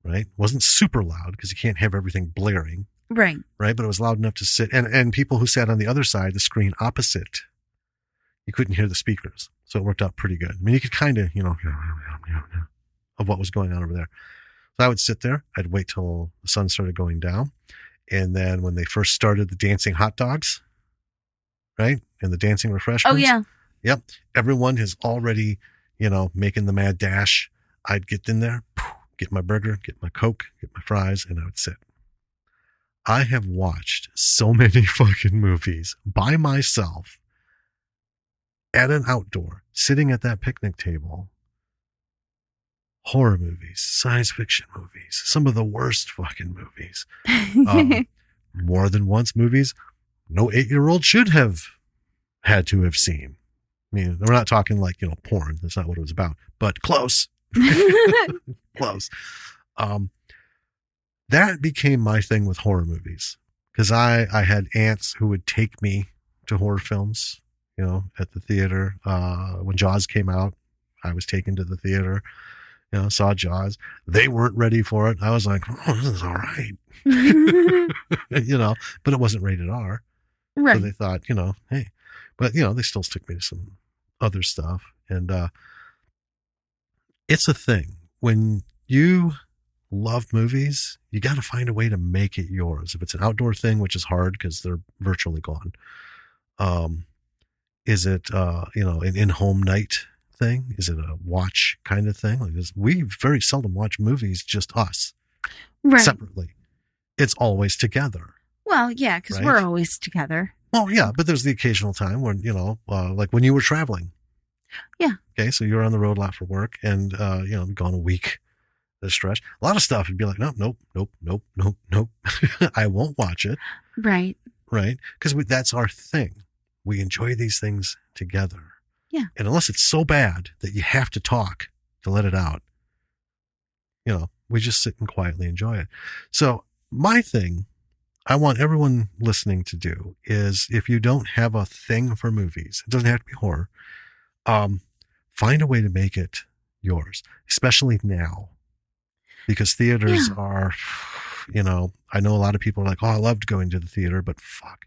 right? It wasn't super loud because you can't have everything blaring. Right. Right. But it was loud enough to sit, and people who sat on the other side, the screen opposite, you couldn't hear the speakers. So it worked out pretty good. I mean, you could kind of, of what was going on over there. So I would sit there. I'd wait till the sun started going down. And then when they first started the dancing hot dogs, right? And the dancing refreshments. Oh, yeah. Yep. Everyone is already, making the mad dash. I'd get in there, get my burger, get my Coke, get my fries, and I would sit. I have watched so many fucking movies by myself at an outdoor, sitting at that picnic table. Horror movies, science fiction movies, some of the worst fucking movies. More than once movies no 8-year-old should have had to have seen. I mean, we're not talking like, porn. That's not what it was about, but close. Close. That became my thing with horror movies because I had aunts who would take me to horror films, at the theater. When Jaws came out, I was taken to the theater, saw Jaws. They weren't ready for it. I was like, oh, this is all right. But it wasn't rated R. Right. So they thought, hey, but, they still took me to some other stuff. And it's a thing. When you love movies, you got to find a way to make it yours. If it's an outdoor thing, which is hard because they're virtually gone. Is it, an in-home night thing? Is it a watch kind of thing? Like this? We very seldom watch movies, just us, right, separately. It's always together. Well, yeah, because right? we're always together. Well, yeah, but there's the occasional time when, like when you were traveling. Yeah. Okay, so you're on the road a lot for work and, gone a week at a stretch. A lot of stuff, you'd be like, nope. I won't watch it. Right. Right? Because that's our thing. We enjoy these things together. Yeah. And unless it's so bad that you have to talk to let it out, we just sit and quietly enjoy it. So my thing I want everyone listening to do is, if you don't have a thing for movies, it doesn't have to be horror, find a way to make it yours, especially now, because theaters are, I know a lot of people are like, oh, I loved going to the theater, but fuck,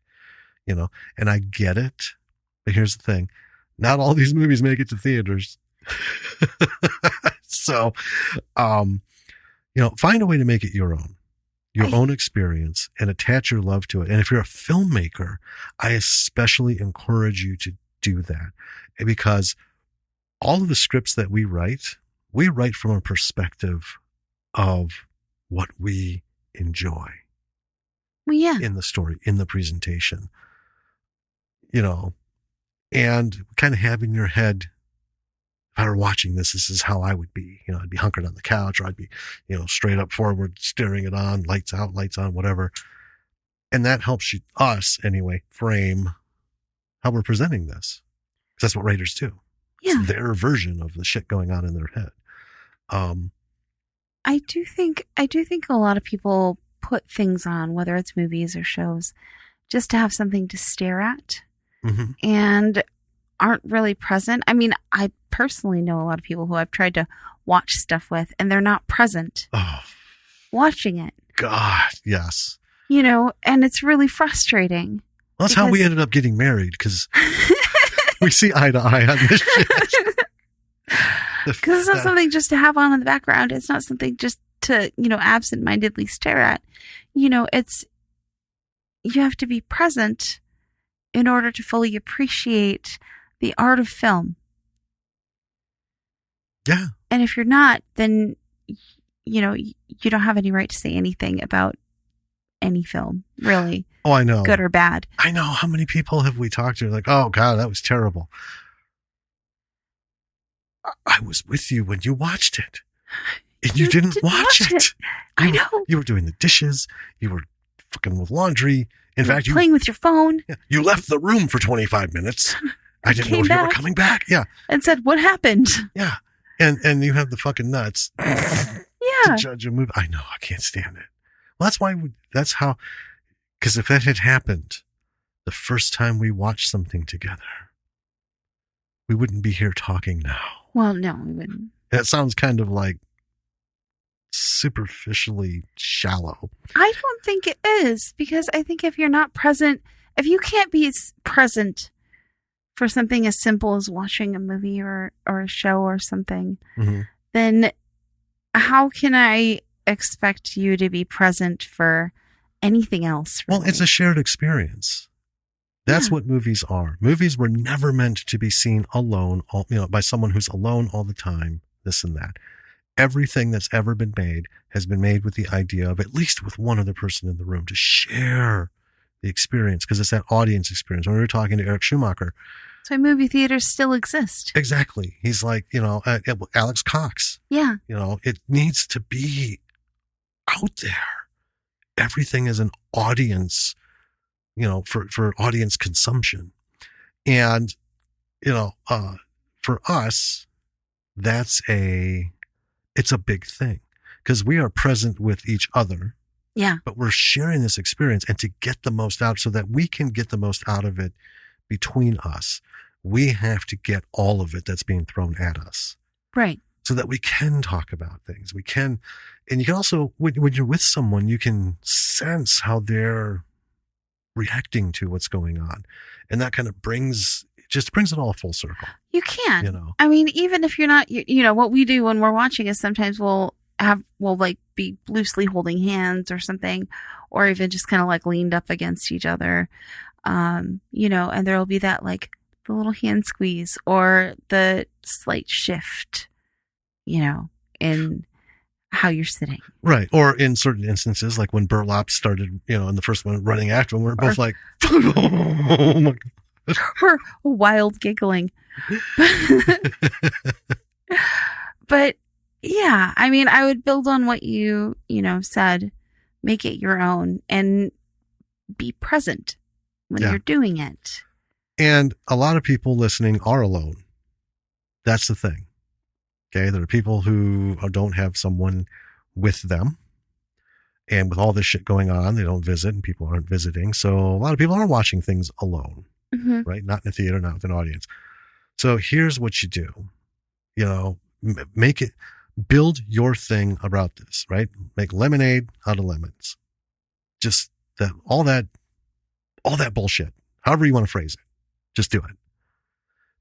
and I get it. But here's the thing. Not all these movies make it to theaters. So, find a way to make it your own experience, and attach your love to it. And if you're a filmmaker, I especially encourage you to do that, because all of the scripts that we write from a perspective of what we enjoy. Well, yeah. In the story, in the presentation, and kind of have in your head, if I were watching this is how I would be. I'd be hunkered on the couch, or I'd be, straight up forward, staring it on, lights out, lights on, whatever. And that helps us anyway, frame how we're presenting this. Because that's what writers do. Yeah. It's their version of the shit going on in their head. I do think a lot of people put things on, whether it's movies or shows, just to have something to stare at, and aren't really present. I mean, I personally know a lot of people who I've tried to watch stuff with, and they're not present watching it. God, yes. And it's really frustrating. Well, that's how we ended up getting married, because we see eye to eye on this shit. Because it's not something just to have on in the background. It's not something just to, absent-mindedly stare at. It's, you have to be present in order to fully appreciate the art of film. Yeah. And if you're not, then, you don't have any right to say anything about any film, really. Oh, I know. Good or bad. I know. How many people have we talked to? Like, oh, God, that was terrible. I was with you when you watched it. And you didn't watch it. I know. You were doing the dishes. You were fucking with laundry. In fact, playing with your phone. You left the room for 25 minutes. I didn't know if you were coming back. Yeah. And said, what happened? Yeah. And you have the fucking nuts to judge a movie. I know. I can't stand it. Well, that's how, because if that had happened the first time we watched something together, we wouldn't be here talking now. Well, no, we wouldn't. That sounds kind of like superficially shallow. I don't think it is, because I think if you're not present, if you can't be present for something as simple as watching a movie or a show or something, then how can I expect you to be present for anything else? Really? Well, it's a shared experience. That's what movies are. Movies were never meant to be seen alone, by someone who's alone all the time, this and that. Everything that's ever been made has been made with the idea of at least with one other person in the room to share the experience, because it's that audience experience. When we were talking to Eric Schumacher. That's why movie theaters still exist. Exactly. He's like, Alex Cox. Yeah. It needs to be out there. Everything is an audience, for audience consumption. And, for us, it's a big thing, because we are present with each other. Yeah. But we're sharing this experience, and to get the most out, so that we can get the most out of it between us, we have to get all of it that's being thrown at us. Right. So that we can talk about things. We can, and you can also, when you're with someone, you can sense how they're reacting to what's going on. And that kind of brings it all full circle. You can. I mean, even if you're not, what we do when we're watching is sometimes we'll be loosely holding hands or something, or even just kind of like leaned up against each other. And there'll be that like the little hand squeeze or the slight shift, in how you're sitting. Right. Or in certain instances, like when BURLAP started, in the first one running after him, we're both like, oh my God. Or wild giggling. But yeah, I mean, I would build on what you said, make it your own and be present when you're doing it. And a lot of people listening are alone. That's the thing. Okay. There are people who don't have someone with them, and with all this shit going on, they don't visit and people aren't visiting. So a lot of people are watching things alone, right? Not in a theater, not with an audience. So here's what you do, build your thing about this, right? Make lemonade out of lemons. Just all that bullshit, however you want to phrase it, just do it.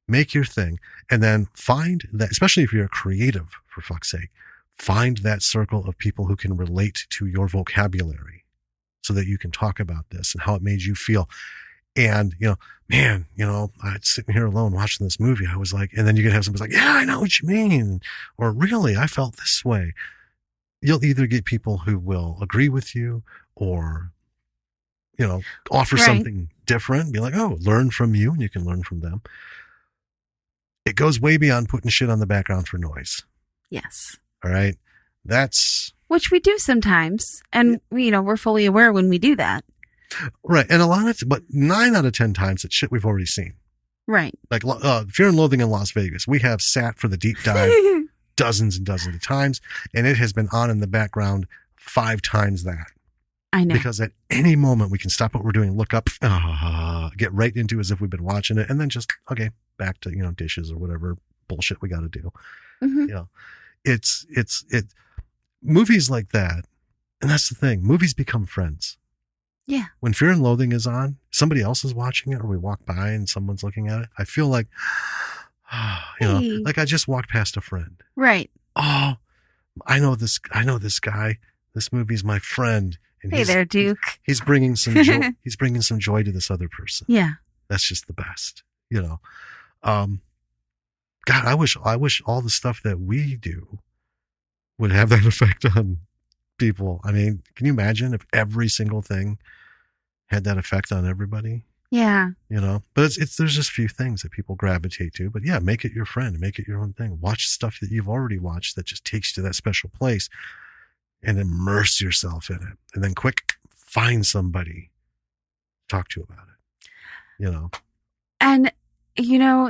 Make your thing, and then find that, especially if you're a creative, for fuck's sake, find that circle of people who can relate to your vocabulary so that you can talk about this and how it made you feel. And, I'm sitting here alone watching this movie. I was like, and then you can have somebody like, yeah, I know what you mean. Or really, I felt this way. You'll either get people who will agree with you or, offer something different. Be like, oh, learn from you, and you can learn from them. It goes way beyond putting shit on the background for noise. Yes. All right. Which we do sometimes. And, we're fully aware when we do that. Right. And but 9 out of 10 times it's shit we've already seen. Right. Like Fear and Loathing in Las Vegas. We have sat for the deep dive dozens and dozens of times, and it has been on in the background 5 times that. I know. Because at any moment we can stop what we're doing, look up, get right into as if we've been watching it, and then just, okay, back to, dishes or whatever bullshit we got to do. It's movies like that. And that's the thing. Movies become friends. Yeah. When Fear and Loathing is on, somebody else is watching it, or we walk by and someone's looking at it. I feel like, like I just walked past a friend. Right. Oh, I know this guy. This movie's my friend. And hey there, Duke. He's bringing some joy. He's bringing some joy to this other person. Yeah. That's just the best, God, I wish all the stuff that we do would have that effect on people. I mean, can you imagine if every single thing had that effect on everybody? Yeah. But there's just a few things that people gravitate to. But yeah, make it your friend, make it your own thing. Watch stuff that you've already watched that just takes you to that special place and immerse yourself in it. And then find somebody to talk to about it. And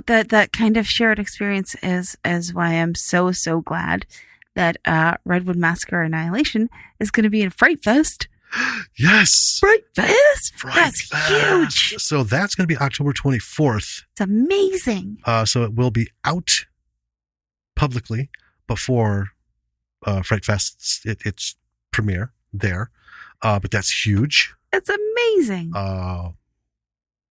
that kind of shared experience is why I'm so glad that Redwood Massacre Annihilation is going to be in FrightFest. Yes. FrightFest? That's huge. So that's going to be October 24th. It's amazing. So it will be out publicly before FrightFest's its premiere there. But that's huge. It's amazing.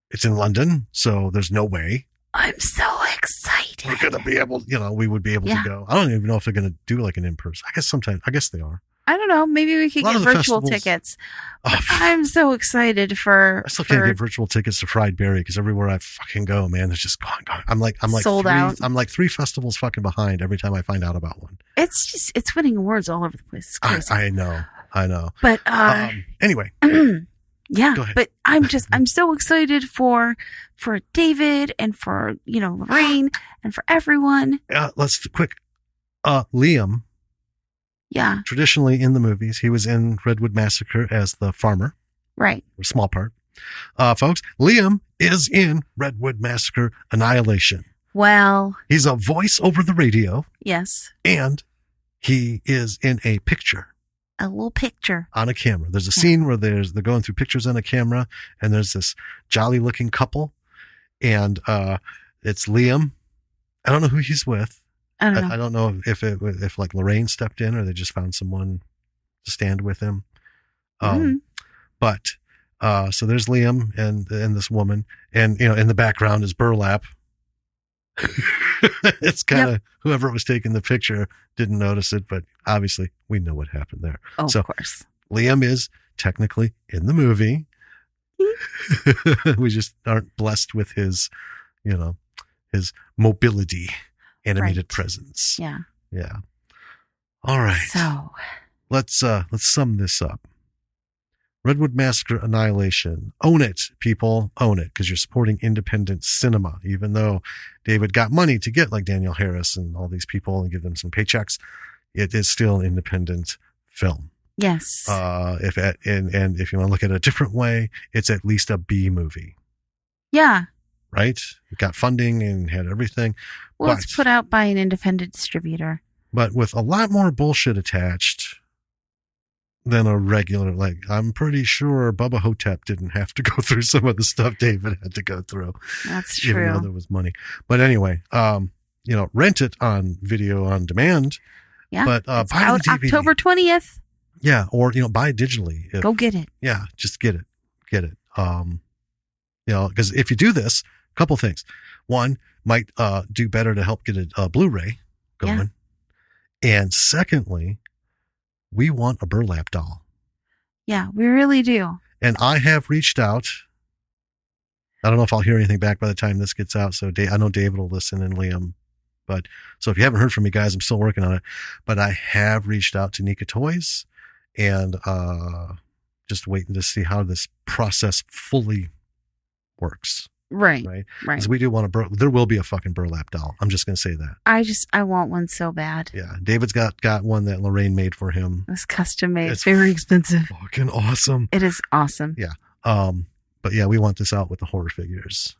It's in London, so there's no way. I'm so excited. We're going to be able, we would be able to go. I don't even know if they're going to do like an in-person. I guess they are. I don't know. Maybe we could get virtual tickets. I'm so excited for. I still can't get virtual tickets to Fried Berry because everywhere I fucking go, man, there's just gone. I'm like sold out. I'm like 3 festivals fucking behind every time I find out about one. It's winning awards all over the place. It's crazy. I know. But anyway. Yeah, go ahead. but I'm so excited for David and for Lorraine and for everyone. Let's quick. Liam. Yeah. Traditionally in the movies, he was in Redwood Massacre as the farmer. Right. A small part. Folks, Liam is in Redwood Massacre Annihilation. Well. He's a voice over the radio. Yes. And he is in a picture. A little picture. On a camera. There's a scene where they're going through pictures on a camera, and there's this jolly looking couple, and it's Liam. I don't know who he's with. I don't know if like Lorraine stepped in or they just found someone to stand with him. But so there's Liam and this woman, and in the background is BURLAP. It's kind of whoever was taking the picture didn't notice it, but obviously we know what happened there. Oh, of course. Liam is technically in the movie. We just aren't blessed with his mobility. Animated presence. Yeah. All right. So let's sum this up. Redwood Massacre Annihilation. Own it, people. Own it, because you're supporting independent cinema. Even though David got money to get like Daniel Harris and all these people and give them some paychecks, it is still independent film. Yes. If you want to look at it a different way, it's at least a B movie. Yeah. Right? It got funding and had everything. Well, it's put out by an independent distributor. But with a lot more bullshit attached than a regular, like, I'm pretty sure Bubba Hotep didn't have to go through some of the stuff David had to go through. That's true. Even though there was money. But anyway, rent it on video on demand. Yeah. But it's buy out the DVD. October 20th. Yeah. Or, buy it digitally. Go get it. Yeah. Just get it. Get it. Because if you do this, a couple things. One, might do better to help get a Blu-ray going. Yeah. And secondly, we want a burlap doll. Yeah, we really do. And I have reached out. I don't know if I'll hear anything back by the time this gets out. So I know David will listen and Liam. But so if you haven't heard from me, guys, I'm still working on it. But I have reached out to Nika Toys and just waiting to see how this process fully works. Right. Because we do want there will be a fucking burlap doll. I'm just going to say that. I want one so bad. Yeah. David's got one that Lorraine made for him. It was custom made. It's very expensive. Fucking awesome. It is awesome. Yeah. But yeah, we want this out with the horror figures.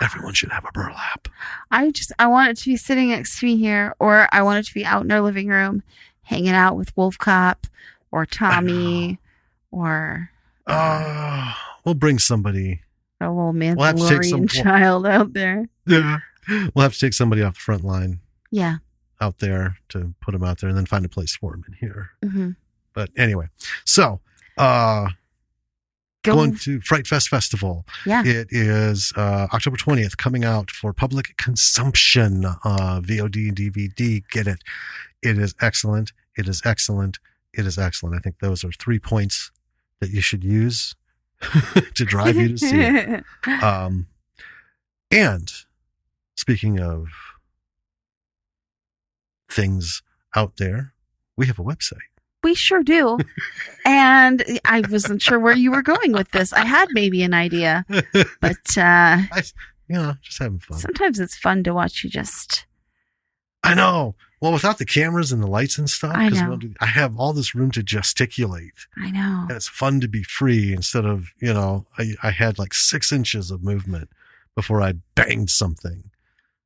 Everyone should have a burlap. I want it to be sitting next to me here, or I want it to be out in our living room, hanging out with Wolf Cop or Tommy or we'll bring somebody. A little Mandalorian child out there. Yeah. We'll have to take somebody off the front line. Yeah. Out there to put him out there and then find a place for him in here. Mm-hmm. But anyway, so going to FrightFest Festival. Yeah. It is October 20th coming out for public consumption. VOD and DVD. Get it. It is excellent. It is excellent. It is excellent. I think those are 3 points that you should use to drive you to see it. And speaking of things out there, we have a website. we sure do. And I wasn't sure where you were going with this. I had maybe an idea, but just having fun. Sometimes it's fun to watch you just. I know. Well, without the cameras and the lights and stuff, I know. I have all this room to gesticulate. I know. And it's fun to be free instead of, I had like 6 inches of movement before I banged something.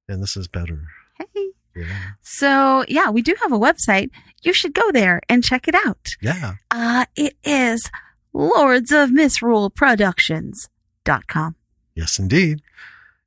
And this is better. Hey. Yeah. So, yeah, we do have a website. You should go there and check it out. Yeah. It is lordsofmisruleproductions.com. Yes, indeed.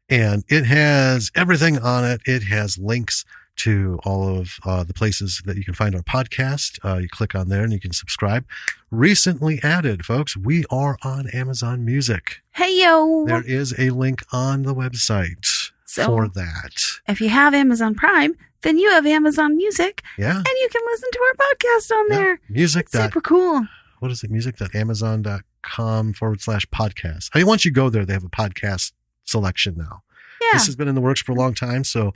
And it has everything on it. It has links to all of the places that you can find our podcast. You click on there and you can subscribe. Recently added, folks, we are on Amazon Music. Hey, yo. There is a link on the website for that. If you have Amazon Prime, then you have Amazon Music. Yeah. And you can listen to our podcast on there. Music. Super cool. What is it? music.amazon.com/podcast. I mean, once you go there, they have a podcast selection now. Yeah. This has been in the works for a long time, so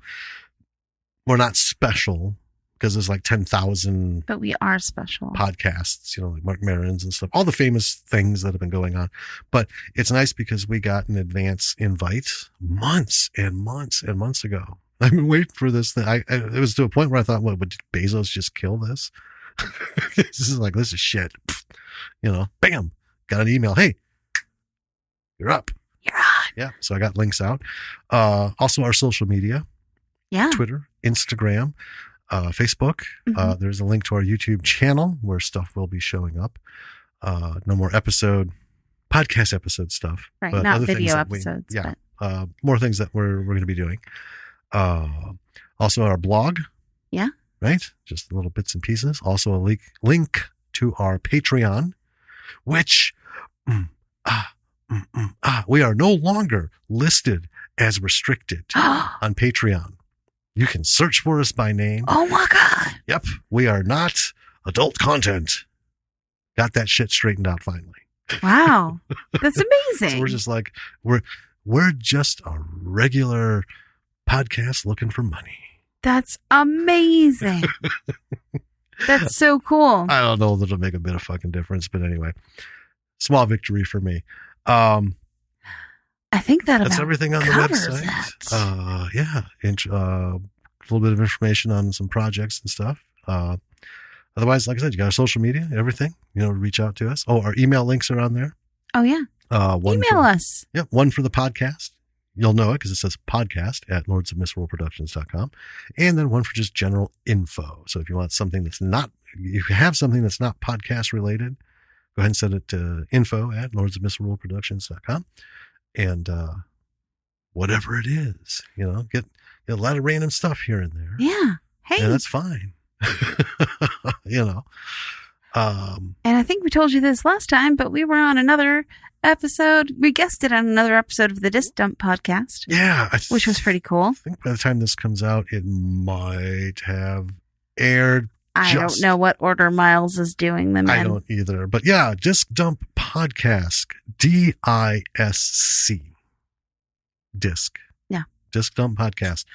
we're not special because there's like 10,000 but we are special podcasts, like Mark Maron's and stuff, all the famous things that have been going on. But it's nice because we got an advance invite months and months and months ago. I've been waiting for this thing. It was to a point where I thought, did Bezos just kill this? This is shit. Bam, got an email. Hey, you're up. You're on. Yeah. So I got links out. Also our social media. Yeah. Twitter, Instagram, Facebook. Mm-hmm. There's a link to our YouTube channel where stuff will be showing up. No more podcast episode stuff. Right. But Not other video things episodes. More things that we're going to be doing. Also our blog. Yeah. Right. Just little bits and pieces. Also a link to our Patreon, which, we are no longer listed as restricted on Patreon. You can search for us by name. Oh my God. Yep. We are not adult content. Got that shit straightened out finally. Wow. That's amazing. So we're just like, we're just a regular podcast looking for money. That's amazing. That's so cool. I don't know that it'll make a bit of fucking difference, but anyway, small victory for me. I think that's everything on the website. Yeah. A little bit of information on some projects and stuff. Otherwise, like I said, you got our social media, everything, reach out to us. Oh, our email links are on there. Oh, yeah. Email us. Yep. One for the podcast. You'll know it because it says podcast at lordsofmisruleproductions.com. And then one for just general info. So if you want something that's not, you have something that's not podcast related, go ahead and send it to info at lordsofmisruleproductions.com. And whatever it is, get a lot of random stuff here and there. Yeah. Hey. And that's fine. And I think we told you this last time, but we were on another episode. We guested on another episode of the Disc Dump podcast. Yeah. Which was pretty cool. I think by the time this comes out, it might have aired. I don't know what order Miles is doing them in. I don't either. But yeah, Disc Dump Podcast. DISC. Disc. Yeah. Disc Dump Podcast.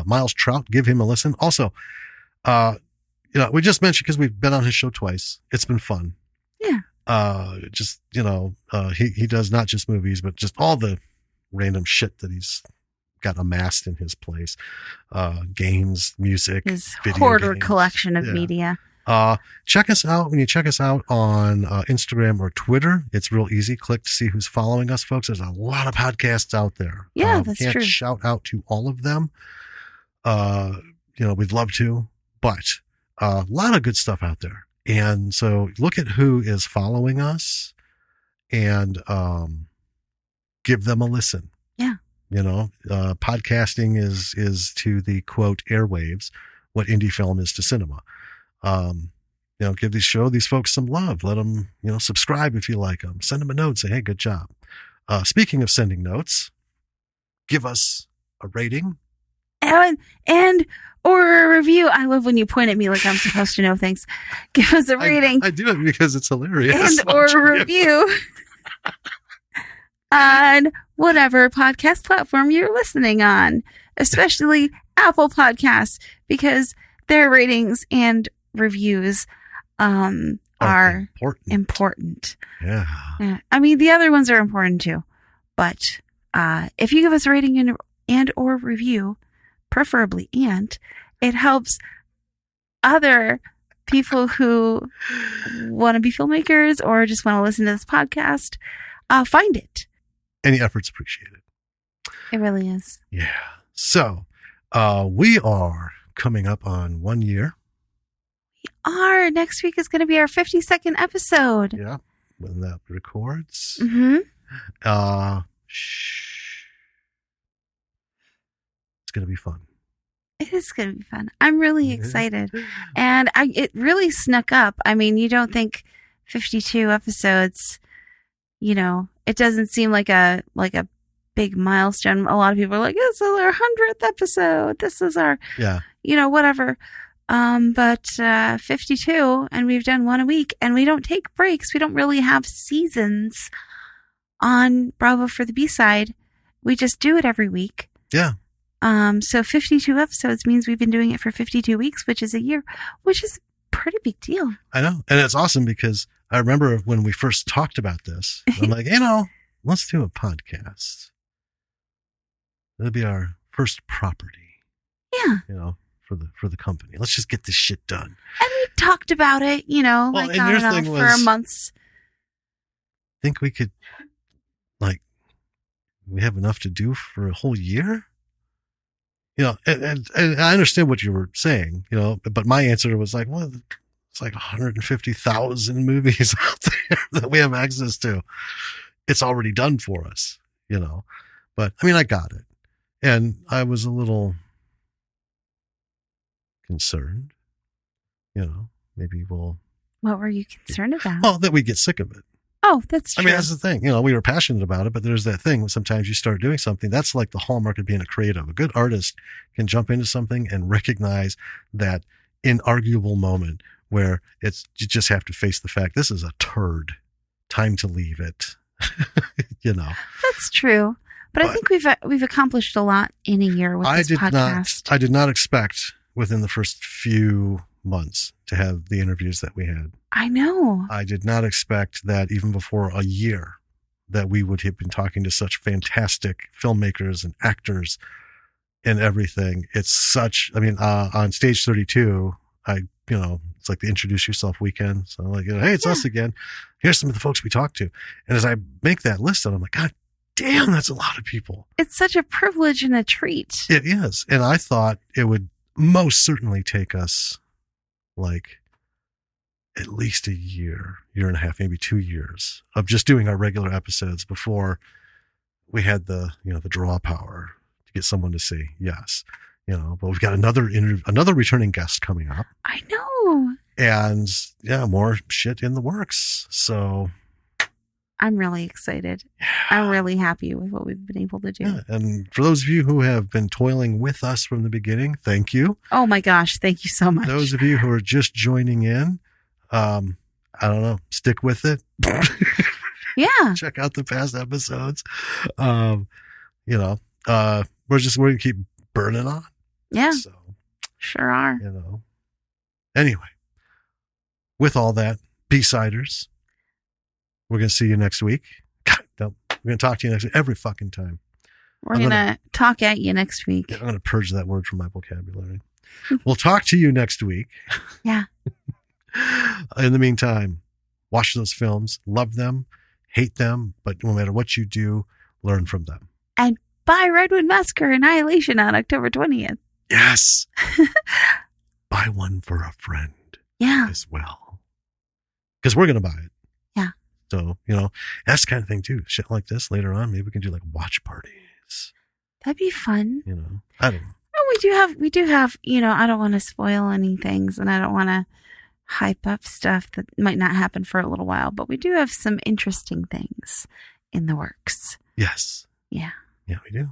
Miles Trout, give him a listen. Also, we just mentioned because we've been on his show twice. It's been fun. Yeah. He does not just movies, but just all the random shit that he's got amassed in his place. Games, music, his video hoarder games. collection of media. Check us out. When you check us out on Instagram or Twitter, it's real easy. Click to see who's following us, folks. There's a lot of podcasts out there. Yeah, that's can't true. Shout out to all of them. We'd love to, but a lot of good stuff out there. And so look at who is following us and give them a listen. Yeah. Podcasting is to the quote airwaves what indie film is to cinema. Give these folks some love. Let them, subscribe if you like them. Send them a note. Say, hey, good job. Speaking of sending notes, give us a rating. Or a review. I love when you point at me like I'm supposed to know things. Give us a rating. I do it because it's hilarious. Or a review on whatever podcast platform you're listening on, especially Apple Podcasts, because their ratings and reviews are important. Yeah. I mean, the other ones are important too. But if you give us a rating and or review, preferably it helps other people who want to be filmmakers or just want to listen to this podcast find it. Any effort's appreciated. It really is. Yeah. So we are coming up on 1 year. Next week is going to be our 52nd episode. Yeah. When that records. Mm-hmm. It's going to be fun. It is going to be fun. I'm really excited. And it really snuck up. I mean, you don't think 52 episodes, it doesn't seem like a big milestone. A lot of people are like, this is our 100th episode. This is our, whatever. But 52, and we've done one a week, and we don't take breaks. We don't really have seasons on Bravo for the B-side. We just do it every week. Yeah. So 52 episodes means we've been doing it for 52 weeks, which is a year, which is a pretty big deal. I know. And it's awesome because I remember when we first talked about this, I'm like, let's do a podcast. That'll be our first property. Yeah. For the company. Let's just get this shit done. And we talked about it, on and off for months. I think we could, we have enough to do for a whole year. And I understand what you were saying, but my answer was like, well, it's like 150,000 movies out there that we have access to. It's already done for us, but I mean, I got it. And I was a little concerned, maybe we'll. What were you concerned about? Well, that we get sick of it. Oh, that's true. I mean, that's the thing. We were passionate about it, but there's that thing. Sometimes you start doing something. That's like the hallmark of being a creative. A good artist can jump into something and recognize that inarguable moment where you just have to face the fact this is a turd. Time to leave it. That's true. But I think we've accomplished a lot in a year with this podcast. I did not expect within the first few months to have the interviews that we had. I know. I did not expect that even before a year that we would have been talking to such fantastic filmmakers and actors and everything. It's such, on Stage 32, it's like the Introduce Yourself weekend. So I'm like, hey, it's us again. Here's some of the folks we talked to. And as I make that list, I'm like, God damn, that's a lot of people. It's such a privilege and a treat. It is. And I thought it would most certainly take us at least a year and a half, maybe 2 years of just doing our regular episodes before we had the draw power to get someone to say yes, but we've got another returning guest coming up. I know. And more shit in the works. So I'm really excited. Yeah. I'm really happy with what we've been able to do. Yeah. And for those of you who have been toiling with us from the beginning, thank you. Oh my gosh. Thank you so much. Those of you who are just joining in, I don't know, stick with it. Yeah. Check out the past episodes. We're going to keep burning on. Yeah. So, sure are. Anyway, with all that, B-siders, we're going to see you next week. God, no, we're going to talk to you next week every fucking time. We're going to talk at you next week. I'm going to purge that word from my vocabulary. We'll talk to you next week. Yeah. In the meantime, watch those films, love them, hate them, but no matter what you do, learn from them. And buy Redwood Massacre Annihilation on October 20th. Yes. Buy one for a friend. Yeah. As well. Because we're going to buy it. Yeah. So, that's the kind of thing too. Shit like this later on, maybe we can do watch parties. That'd be fun. I don't know. Oh, we do have, I don't want to spoil any things and I don't want to hype up stuff that might not happen for a little while, but we do have some interesting things in the works. Yes. Yeah. Yeah, we do.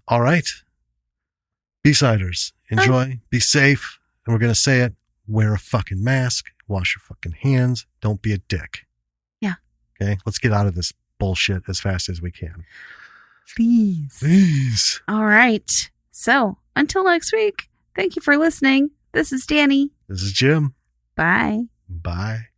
All right. B-siders, enjoy, be safe, and we're going to say it, wear a fucking mask, wash your fucking hands, don't be a dick. Yeah. Okay, let's get out of this bullshit as fast as we can. Please. All right. So, until next week, thank you for listening. This is Danny. This is Jim. Bye. Bye.